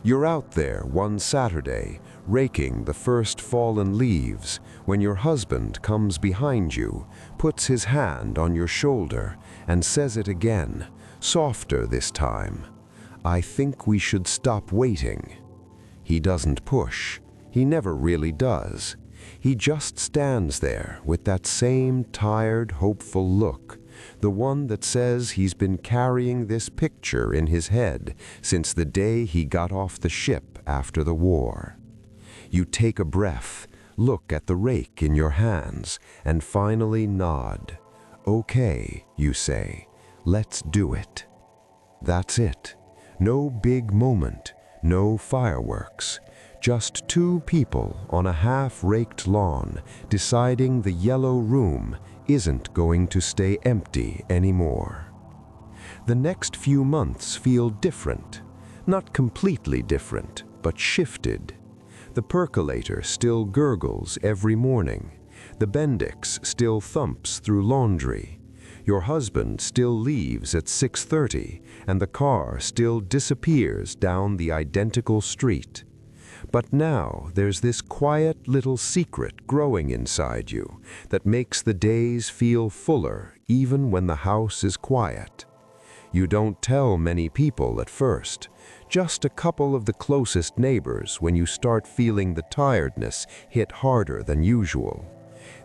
You're out there one Saturday, raking the first fallen leaves, when your husband comes behind you, puts his hand on your shoulder, and says it again, softer this time. I think we should stop waiting. He doesn't push. He never really does. He just stands there with that same tired, hopeful look, the one that says he's been carrying this picture in his head since the day he got off the ship after the war. You take a breath, look at the rake in your hands, and finally nod. Okay, you say, let's do it. That's it. No big moment, no fireworks, just two people on a half-raked lawn deciding the yellow room isn't going to stay empty anymore. The next few months feel different, not completely different, but shifted. The percolator still gurgles every morning. The Bendix still thumps through laundry. Your husband still leaves at 6:30, and the car still disappears down the identical street. But now there's this quiet little secret growing inside you that makes the days feel fuller even when the house is quiet. You don't tell many people at first, just a couple of the closest neighbors when you start feeling the tiredness hit harder than usual.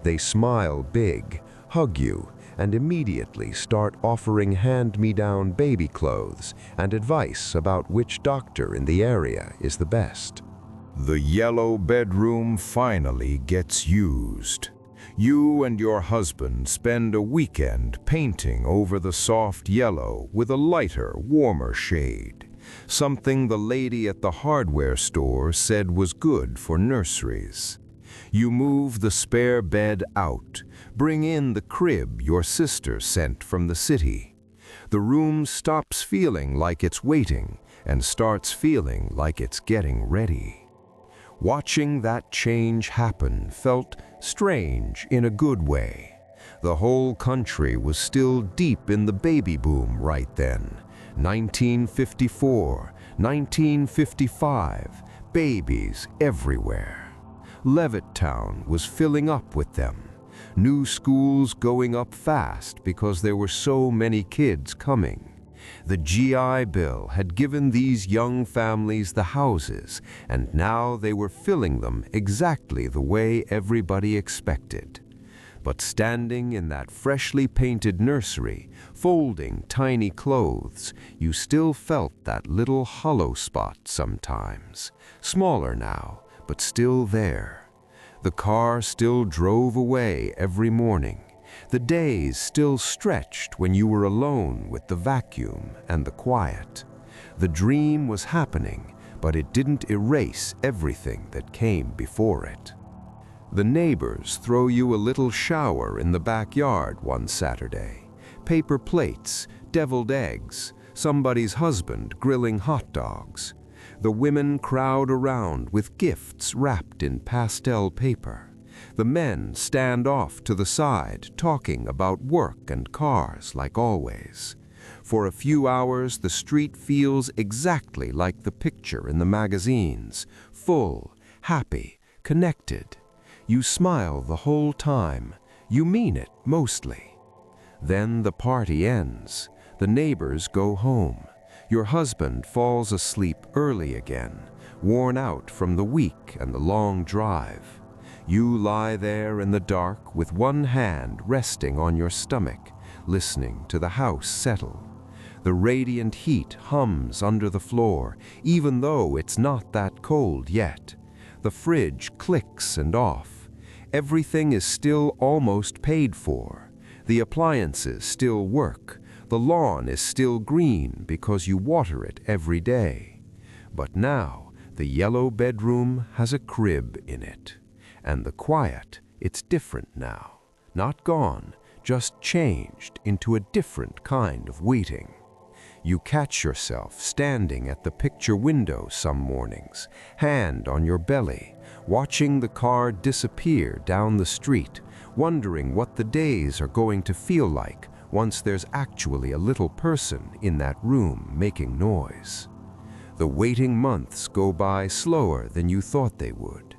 They smile big, hug you, and immediately start offering hand-me-down baby clothes and advice about which doctor in the area is the best. The yellow bedroom finally gets used. You and your husband spend a weekend painting over the soft yellow with a lighter, warmer shade, something the lady at the hardware store said was good for nurseries. You move the spare bed out, bring in the crib your sister sent from the city. The room stops feeling like it's waiting and starts feeling like it's getting ready. Watching that change happen felt strange in a good way. The whole country was still deep in the baby boom right then. 1954, 1955, babies everywhere. Levittown was filling up with them. New schools going up fast because there were so many kids coming. The GI Bill had given these young families the houses, and now they were filling them exactly the way everybody expected. But standing in that freshly painted nursery, folding tiny clothes, you still felt that little hollow spot sometimes. Smaller now, but still there. The car still drove away every morning. The days still stretched when you were alone with the vacuum and the quiet. The dream was happening, but it didn't erase everything that came before it. The neighbors throw you a little shower in the backyard one Saturday. Paper plates, deviled eggs, somebody's husband grilling hot dogs. The women crowd around with gifts wrapped in pastel paper. The men stand off to the side, talking about work and cars like always. For a few hours, the street feels exactly like the picture in the magazines, full, happy, connected. You smile the whole time. You mean it, mostly. Then the party ends. The neighbors go home. Your husband falls asleep early again, worn out from the week and the long drive. You lie there in the dark with one hand resting on your stomach, listening to the house settle. The radiant heat hums under the floor, even though it's not that cold yet. The fridge clicks and off. Everything is still almost paid for. The appliances still work. The lawn is still green because you water it every day. But now, the yellow bedroom has a crib in it. And the quiet, it's different now. Not gone, just changed into a different kind of waiting. You catch yourself standing at the picture window some mornings, hand on your belly, watching the car disappear down the street, wondering what the days are going to feel like once there's actually a little person in that room making noise. The waiting months go by slower than you thought they would.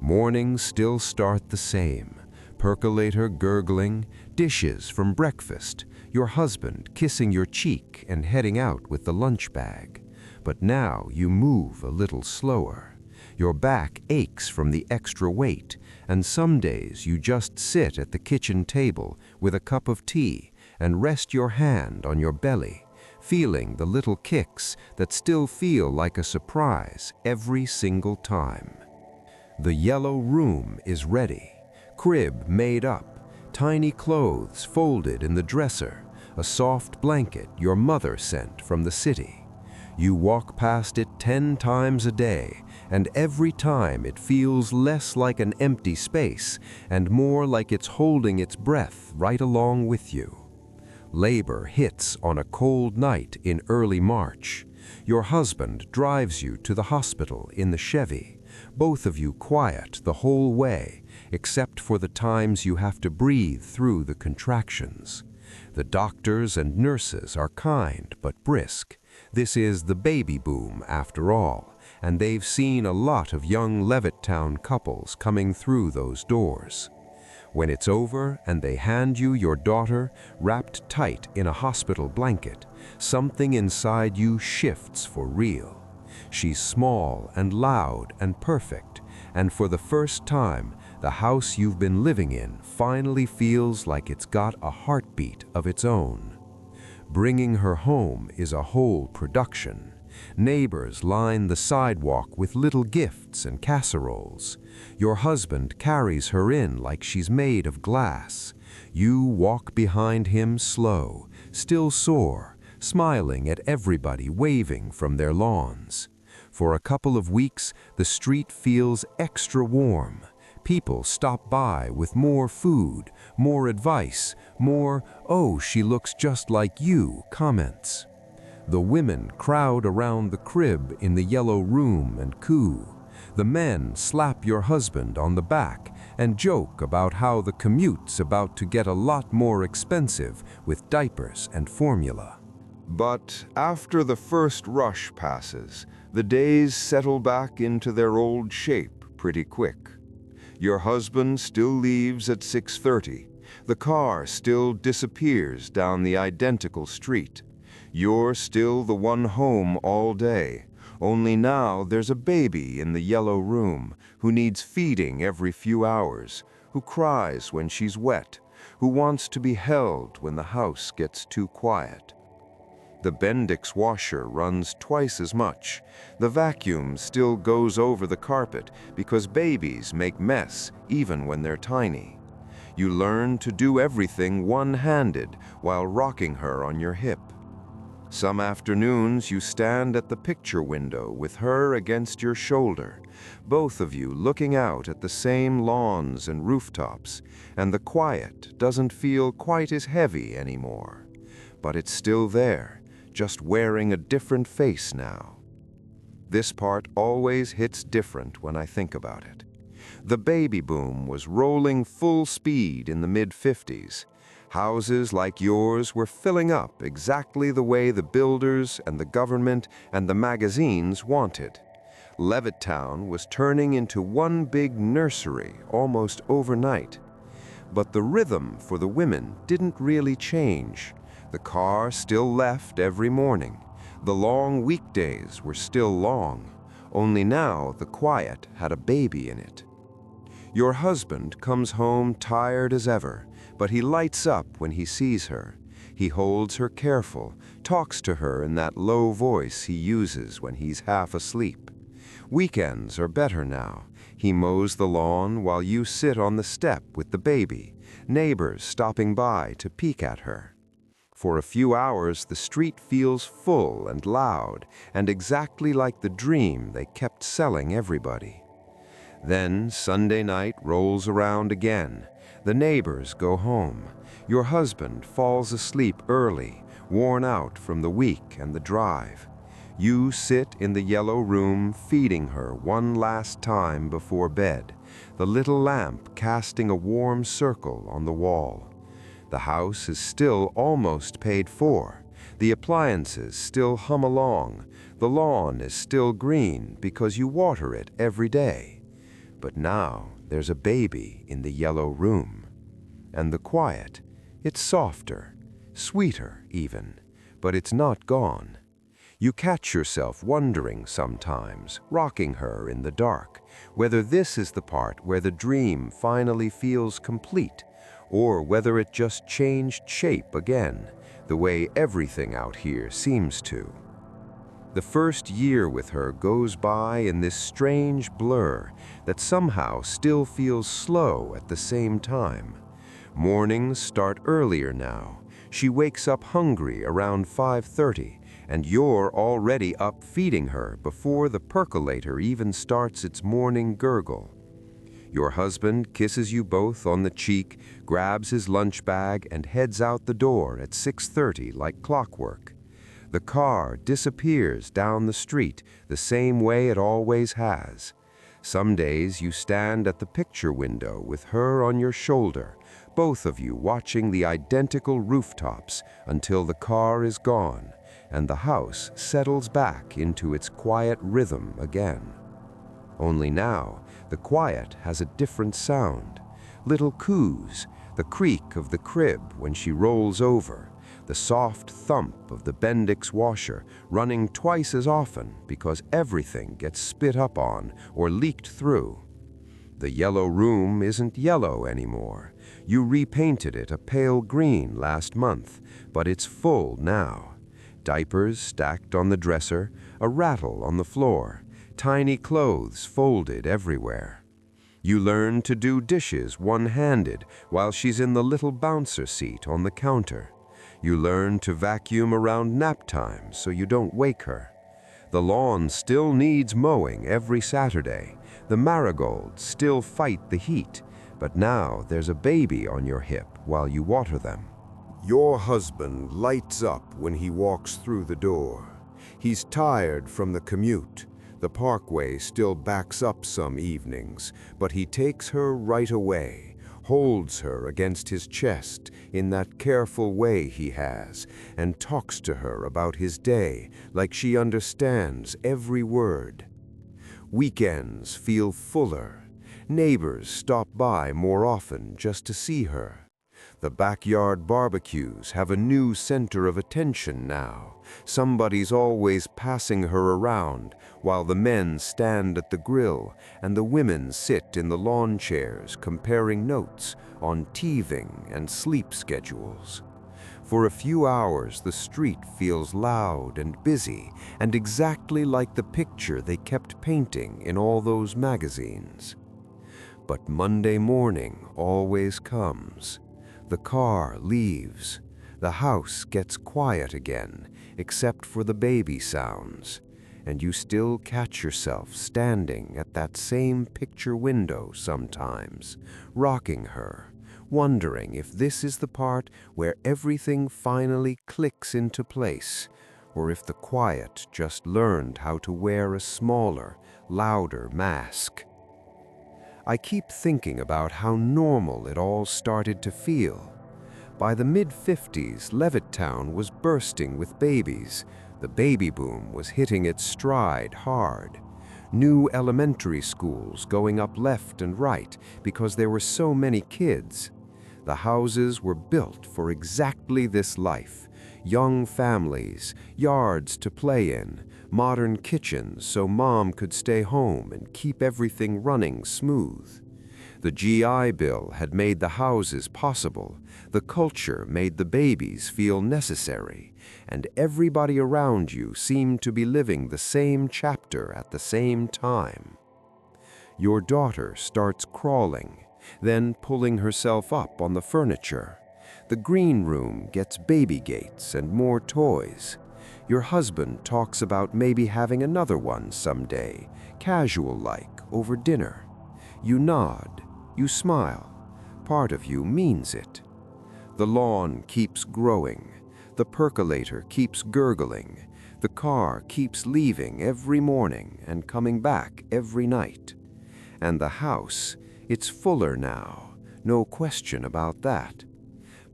Mornings still start the same. Percolator gurgling, dishes from breakfast, your husband kissing your cheek and heading out with the lunch bag. But now you move a little slower. Your back aches from the extra weight, and some days you just sit at the kitchen table with a cup of tea and rest your hand on your belly, feeling the little kicks that still feel like a surprise every single time. The yellow room is ready, crib made up, tiny clothes folded in the dresser, a soft blanket your mother sent from the city. You walk past it 10 times a day, and every time it feels less like an empty space and more like it's holding its breath right along with you. Labor hits on a cold night in early March. Your husband drives you to the hospital in the Chevy. Both of you quiet the whole way, except for the times you have to breathe through the contractions. The doctors and nurses are kind but brisk. This is the baby boom after all, and they've seen a lot of young Levittown couples coming through those doors. When it's over and they hand you your daughter wrapped tight in a hospital blanket, something inside you shifts for real. She's small and loud and perfect, and for the first time, the house you've been living in finally feels like it's got a heartbeat of its own. Bringing her home is a whole production. Neighbors line the sidewalk with little gifts and casseroles. Your husband carries her in like she's made of glass. You walk behind him slow, still sore, smiling at everybody waving from their lawns. For a couple of weeks, the street feels extra warm. People stop by with more food, more advice, more, "Oh, she looks just like you," comments. The women crowd around the crib in the yellow room and coo. The men slap your husband on the back and joke about how the commute's about to get a lot more expensive with diapers and formula. But after the first rush passes, the days settle back into their old shape pretty quick. Your husband still leaves at 6:30. The car still disappears down the identical street. You're still the one home all day. Only now there's a baby in the yellow room who needs feeding every few hours, who cries when she's wet, who wants to be held when the house gets too quiet. The Bendix washer runs twice as much. The vacuum still goes over the carpet because babies make mess even when they're tiny. You learn to do everything one-handed while rocking her on your hip. Some afternoons you stand at the picture window with her against your shoulder, both of you looking out at the same lawns and rooftops, and the quiet doesn't feel quite as heavy anymore. But it's still there, just wearing a different face now. This part always hits different when I think about it. The baby boom was rolling full speed in the mid-50s. Houses like yours were filling up exactly the way the builders and the government and the magazines wanted. Levittown was turning into one big nursery almost overnight. But the rhythm for the women didn't really change. The car still left every morning. The long weekdays were still long. Only now the quiet had a baby in it. Your husband comes home tired as ever, but he lights up when he sees her. He holds her careful, talks to her in that low voice he uses when he's half asleep. Weekends are better now. He mows the lawn while you sit on the step with the baby, neighbors stopping by to peek at her. For a few hours, the street feels full and loud, and exactly like the dream they kept selling everybody. Then Sunday night rolls around again. The neighbors go home. Your husband falls asleep early, worn out from the week and the drive. You sit in the yellow room feeding her one last time before bed, the little lamp casting a warm circle on the wall. The house is still almost paid for. The appliances still hum along. The lawn is still green because you water it every day. But now there's a baby in the yellow room. And the quiet, it's softer, sweeter even, but it's not gone. You catch yourself wondering sometimes, rocking her in the dark, whether this is the part where the dream finally feels complete, or whether it just changed shape again, the way everything out here seems to. The first year with her goes by in this strange blur that somehow still feels slow at the same time. Mornings start earlier now. She wakes up hungry around 5:30, and you're already up feeding her before the percolator even starts its morning gurgle. Your husband kisses you both on the cheek, grabs his lunch bag, and heads out the door at 6:30 like clockwork. The car disappears down the street the same way it always has. Some days you stand at the picture window with her on your shoulder, both of you watching the identical rooftops until the car is gone and the house settles back into its quiet rhythm again. Only now, the quiet has a different sound. Little coos, the creak of the crib when she rolls over, the soft thump of the Bendix washer running twice as often because everything gets spit up on or leaked through. The yellow room isn't yellow anymore. You repainted it a pale green last month, but it's full now. Diapers stacked on the dresser, a rattle on the floor, tiny clothes folded everywhere. You learn to do dishes one-handed while she's in the little bouncer seat on the counter. You learn to vacuum around nap time so you don't wake her. The lawn still needs mowing every Saturday. The marigolds still fight the heat, but now there's a baby on your hip while you water them. Your husband lights up when he walks through the door. He's tired from the commute. The parkway still backs up some evenings, but he takes her right away, holds her against his chest in that careful way he has, and talks to her about his day like she understands every word. Weekends feel fuller. Neighbors stop by more often just to see her. The backyard barbecues have a new center of attention now. Somebody's always passing her around, while the men stand at the grill and the women sit in the lawn chairs comparing notes on teething and sleep schedules. For a few hours, the street feels loud and busy and exactly like the picture they kept painting in all those magazines. But Monday morning always comes. The car leaves. The house gets quiet again, except for the baby sounds, and you still catch yourself standing at that same picture window sometimes, rocking her, wondering if this is the part where everything finally clicks into place, or if the quiet just learned how to wear a smaller, louder mask. I keep thinking about how normal it all started to feel. By the mid-50s, Levittown was bursting with babies. The baby boom was hitting its stride hard. New elementary schools going up left and right because there were so many kids. The houses were built for exactly this life. Young families, yards to play in, modern kitchens so mom could stay home and keep everything running smooth. The GI Bill had made the houses possible, the culture made the babies feel necessary, and everybody around you seemed to be living the same chapter at the same time. Your daughter starts crawling, then pulling herself up on the furniture. The green room gets baby gates and more toys. Your husband talks about maybe having another one someday, casual-like, over dinner. You nod, you smile. Part of you means it. The lawn keeps growing. The percolator keeps gurgling. The car keeps leaving every morning and coming back every night. And the house, it's fuller now, no question about that.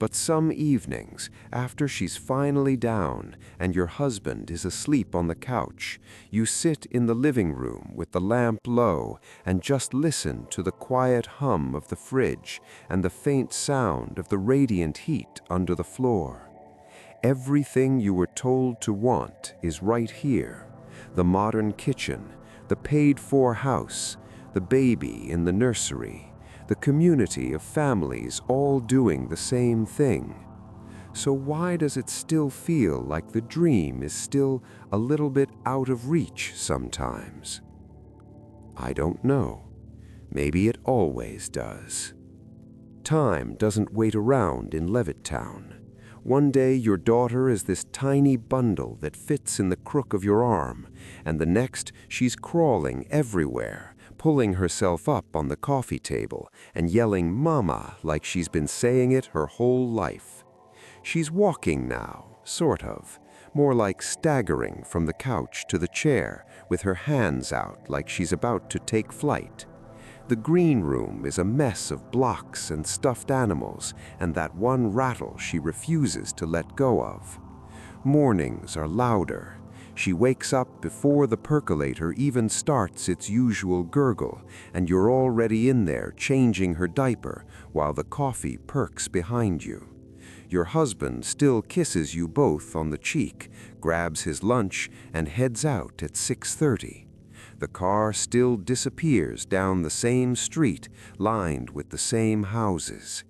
But some evenings, after she's finally down and your husband is asleep on the couch, you sit in the living room with the lamp low and just listen to the quiet hum of the fridge and the faint sound of the radiant heat under the floor. Everything you were told to want is right here. The modern kitchen, the paid-for house, the baby in the nursery, the community of families all doing the same thing. So why does it still feel like the dream is still a little bit out of reach sometimes? I don't know. Maybe it always does. Time doesn't wait around in Levittown. One day your daughter is this tiny bundle that fits in the crook of your arm, and the next she's crawling everywhere, pulling herself up on the coffee table and yelling "Mama" like she's been saying it her whole life. She's walking now, sort of, more like staggering from the couch to the chair with her hands out like she's about to take flight. The green room is a mess of blocks and stuffed animals and that one rattle she refuses to let go of. Mornings are louder. She wakes up before the percolator even starts its usual gurgle, and you're already in there changing her diaper while the coffee perks behind you. Your husband still kisses you both on the cheek, grabs his lunch, and heads out at 6:30. The car still disappears down the same street, lined with the same houses.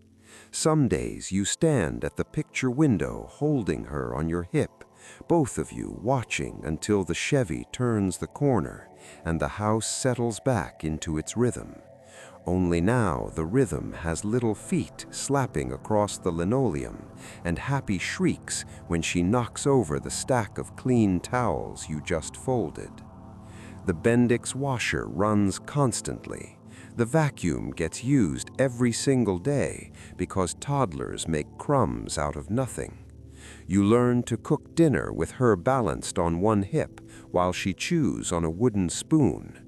Some days you stand at the picture window holding her on your hip, both of you watching until the Chevy turns the corner and the house settles back into its rhythm. Only now the rhythm has little feet slapping across the linoleum and happy shrieks when she knocks over the stack of clean towels you just folded. The Bendix washer runs constantly. The vacuum gets used every single day because toddlers make crumbs out of nothing. You learn to cook dinner with her balanced on one hip while she chews on a wooden spoon.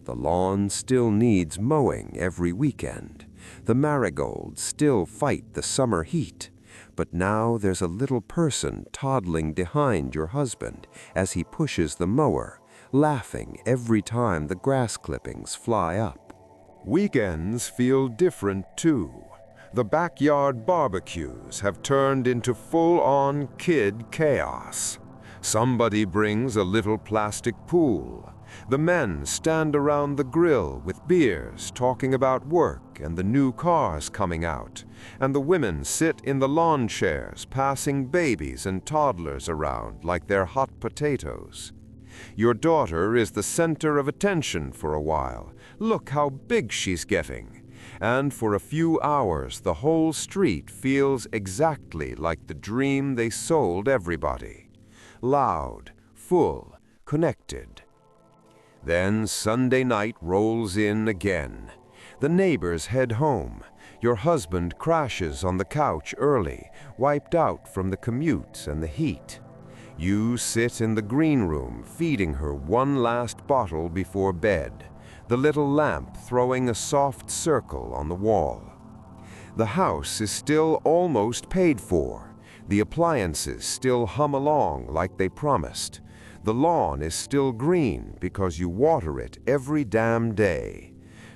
The lawn still needs mowing every weekend. The marigolds still fight the summer heat. But now there's a little person toddling behind your husband as he pushes the mower, laughing every time the grass clippings fly up. Weekends feel different too. The backyard barbecues have turned into full-on kid chaos. Somebody brings a little plastic pool. The men stand around the grill with beers, talking about work and the new cars coming out. And the women sit in the lawn chairs, passing babies and toddlers around like they're hot potatoes. Your daughter is the center of attention for a while. Look how big she's getting. And for a few hours, the whole street feels exactly like the dream they sold everybody. Loud, full, connected. Then Sunday night rolls in again. The neighbors head home. Your husband crashes on the couch early, wiped out from the commute and the heat. You sit in the green room, feeding her one last bottle before bed, the little lamp throwing a soft circle on the wall. The house is still almost paid for. The appliances still hum along like they promised. The lawn is still green because you water it every damn day.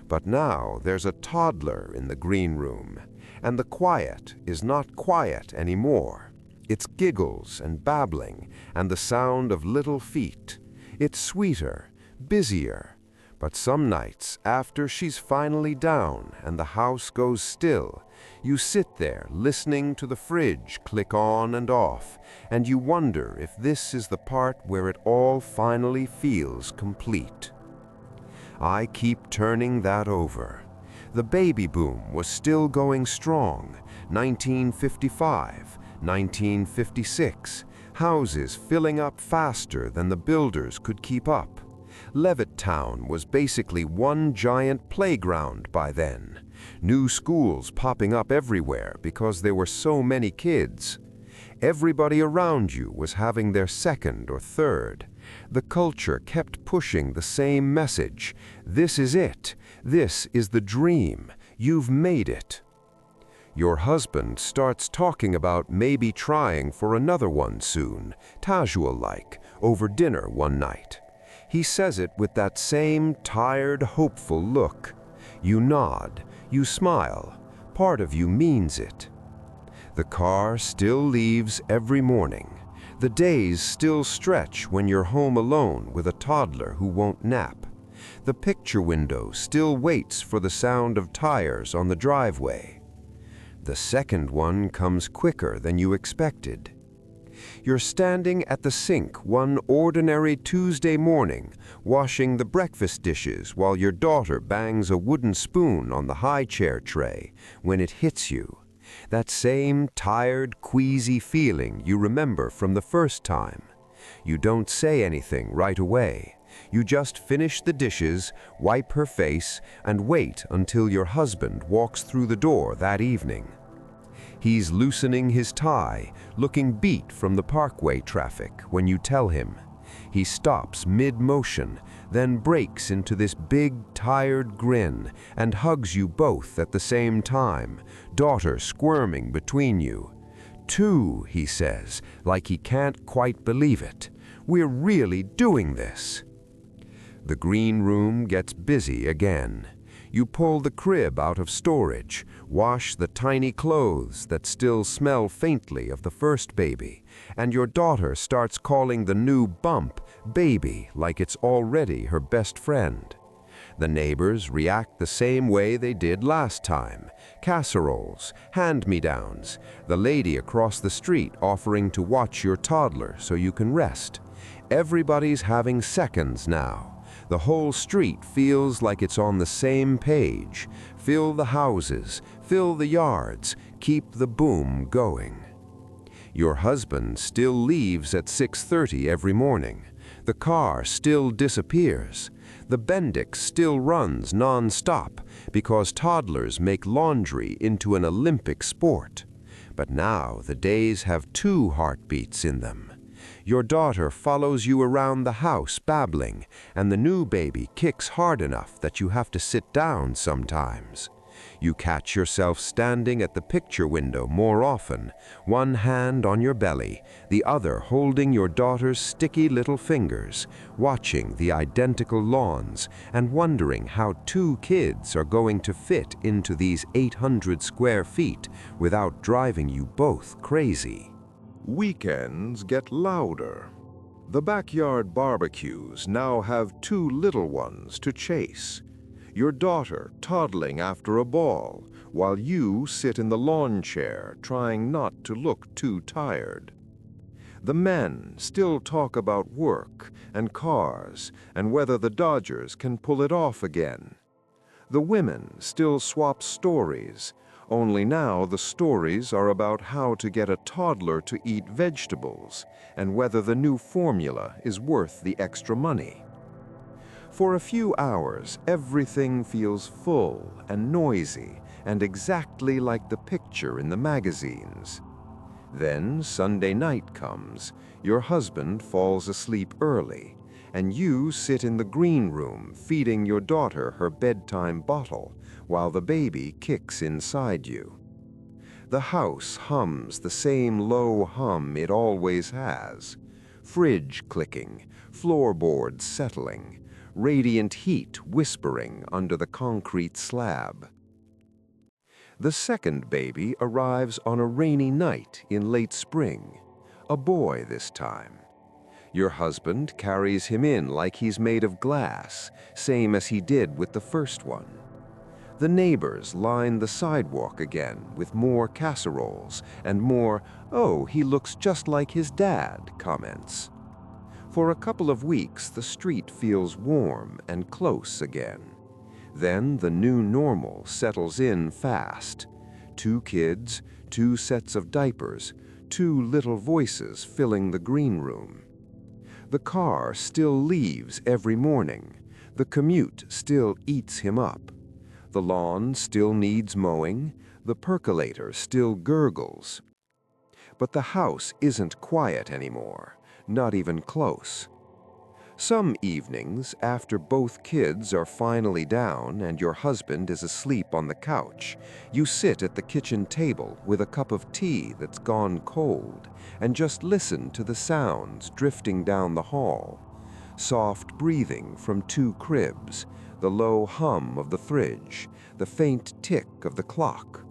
But now there's a toddler in the green room, and the quiet is not quiet anymore. It's giggles and babbling and the sound of little feet. It's sweeter, busier. But some nights, after she's finally down and the house goes still, you sit there listening to the fridge click on and off, and you wonder if this is the part where it all finally feels complete. I keep turning that over. The baby boom was still going strong. 1955, 1956, houses filling up faster than the builders could keep up. Levittown was basically one giant playground by then. New schools popping up everywhere because there were so many kids. Everybody around you was having their second or third. The culture kept pushing the same message. This is it. This is the dream. You've made it. Your husband starts talking about maybe trying for another one soon, casual-like, over dinner one night. He says it with that same tired, hopeful look. You nod, you smile. Part of you means it. The car still leaves every morning. The days still stretch when you're home alone with a toddler who won't nap. The picture window still waits for the sound of tires on the driveway. The second one comes quicker than you expected. You're standing at the sink one ordinary Tuesday morning, washing the breakfast dishes while your daughter bangs a wooden spoon on the high chair tray, when it hits you. That same tired, queasy feeling you remember from the first time. You don't say anything right away. You just finish the dishes, wipe her face, and wait until your husband walks through the door that evening. He's loosening his tie, looking beat from the parkway traffic when you tell him. He stops mid-motion, then breaks into this big, tired grin and hugs you both at the same time, daughter squirming between you. "Two," he says, like he can't quite believe it. "We're really doing this." The green room gets busy again. You pull the crib out of storage, wash the tiny clothes that still smell faintly of the first baby, and your daughter starts calling the new bump baby like it's already her best friend. The neighbors react the same way they did last time. Casseroles, hand-me-downs, the lady across the street offering to watch your toddler so you can rest. Everybody's having seconds now. The whole street feels like it's on the same page. Fill the houses, fill the yards, keep the boom going. Your husband still leaves at 6:30 every morning. The car still disappears. The Bendix still runs non-stop because toddlers make laundry into an Olympic sport. But now the days have 2 heartbeats in them. Your daughter follows you around the house babbling, and the new baby kicks hard enough that you have to sit down sometimes. You catch yourself standing at the picture window more often, one hand on your belly, the other holding your daughter's sticky little fingers, watching the identical lawns and wondering how 2 kids are going to fit into these 800 square feet without driving you both crazy. Weekends get louder. The backyard barbecues now have 2 little ones to chase. Your daughter toddling after a ball, while you sit in the lawn chair trying not to look too tired. The men still talk about work and cars and whether the Dodgers can pull it off again. The women still swap stories, only now the stories are about how to get a toddler to eat vegetables and whether the new formula is worth the extra money. For a few hours, everything feels full and noisy and exactly like the picture in the magazines. Then Sunday night comes, your husband falls asleep early, and you sit in the green room feeding your daughter her bedtime bottle while the baby kicks inside you. The house hums the same low hum it always has. Fridge clicking, floorboards settling, radiant heat whispering under the concrete slab. The second baby arrives on a rainy night in late spring, a boy this time. Your husband carries him in like he's made of glass, same as he did with the first one. The neighbors line the sidewalk again with more casseroles and more, "Oh, he looks just like his dad," comments. For a couple of weeks, the street feels warm and close again. Then the new normal settles in fast. 2 kids, 2 sets of diapers, 2 little voices filling the green room. The car still leaves every morning. The commute still eats him up. The lawn still needs mowing. The percolator still gurgles. But the house isn't quiet anymore. Not even close. Some evenings, after both kids are finally down and your husband is asleep on the couch, you sit at the kitchen table with a cup of tea that's gone cold and just listen to the sounds drifting down the hall. Soft breathing from 2 cribs, the low hum of the fridge, the faint tick of the clock.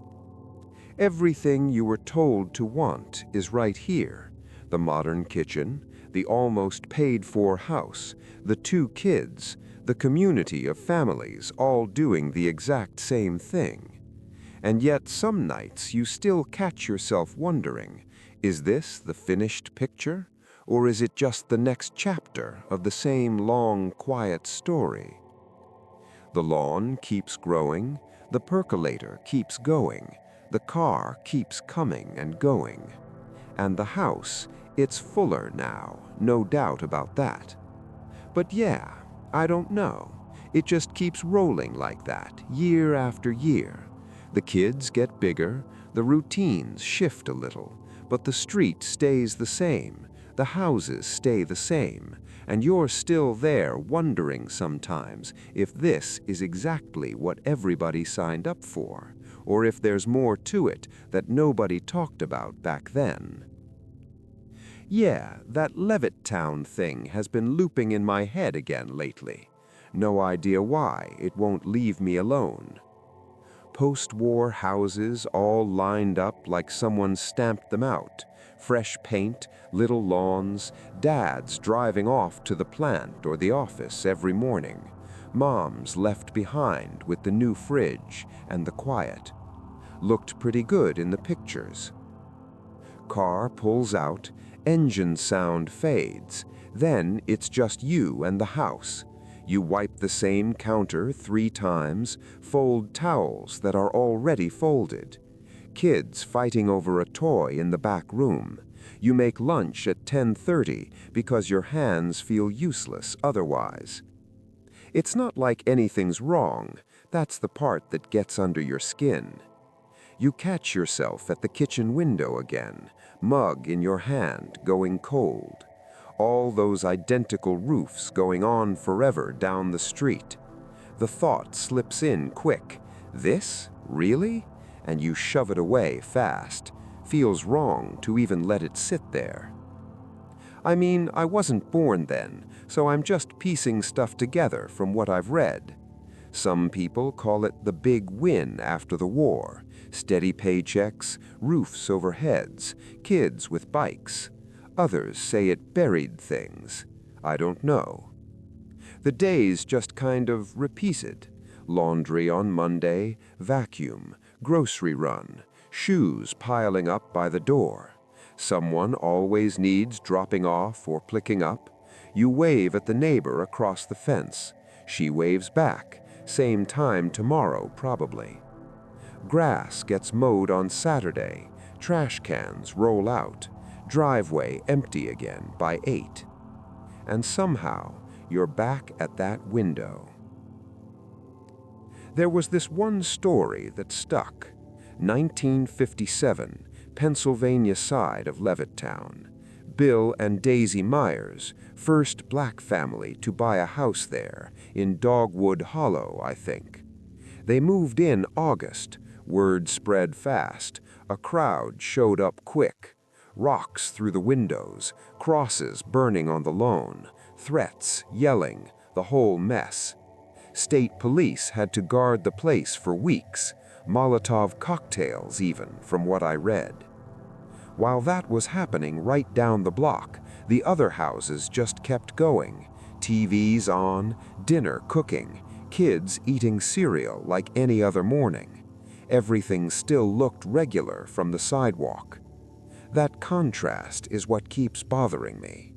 Everything you were told to want is right here. The modern kitchen, the almost paid-for house, the 2 kids, the community of families all doing the exact same thing. And yet some nights you still catch yourself wondering, is this the finished picture, or is it just the next chapter of the same long, quiet story? The lawn keeps growing, the percolator keeps going, the car keeps coming and going. And the house, it's fuller now, no doubt about that. But yeah, I don't know. It just keeps rolling like that, year after year. The kids get bigger, the routines shift a little, but the street stays the same, the houses stay the same, and you're still there wondering sometimes if this is exactly what everybody signed up for, or if there's more to it that nobody talked about back then. Yeah, that Levittown thing has been looping in my head again lately. No idea why, it won't leave me alone. Post-war houses all lined up like someone stamped them out. Fresh paint, little lawns, dads driving off to the plant or the office every morning. Moms left behind with the new fridge and the quiet. Looked pretty good in the pictures. Car pulls out, engine sound fades. Then it's just you and the house. You wipe the same counter 3 times, fold towels that are already folded. Kids fighting over a toy in the back room. You make lunch at 10:30 because your hands feel useless otherwise. It's not like anything's wrong. That's the part that gets under your skin. You catch yourself at the kitchen window again, mug in your hand, going cold. All those identical roofs going on forever down the street. The thought slips in quick. This? Really? And you shove it away fast. Feels wrong to even let it sit there. I mean, I wasn't born then, so I'm just piecing stuff together from what I've read. Some people call it the big win after the war. Steady paychecks, roofs over heads, kids with bikes. Others say it buried things. I don't know. The days just kind of repeated. Laundry on Monday, vacuum, grocery run, shoes piling up by the door. Someone always needs dropping off or picking up. You wave at the neighbor across the fence. She waves back. Same time tomorrow, probably. Grass gets mowed on Saturday. Trash cans roll out. Driveway empty again by 8. And somehow, you're back at that window. There was this one story that stuck. 1957, Pennsylvania side of Levittown. Bill and Daisy Myers, first black family to buy a house there, in Dogwood Hollow, I think. They moved in August. Word spread fast. A crowd showed up quick. Rocks through the windows, crosses burning on the lawn, threats, yelling, the whole mess. State police had to guard the place for weeks, Molotov cocktails even, from what I read. While that was happening right down the block, the other houses just kept going. TVs on, dinner cooking, kids eating cereal like any other morning. Everything still looked regular from the sidewalk. That contrast is what keeps bothering me.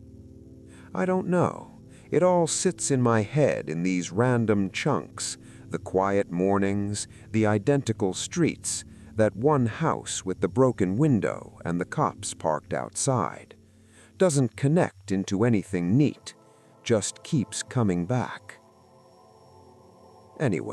I don't know. It all sits in my head in these random chunks. The quiet mornings, the identical streets, that one house with the broken window and the cops parked outside. Doesn't connect into anything neat, just keeps coming back. Anyway.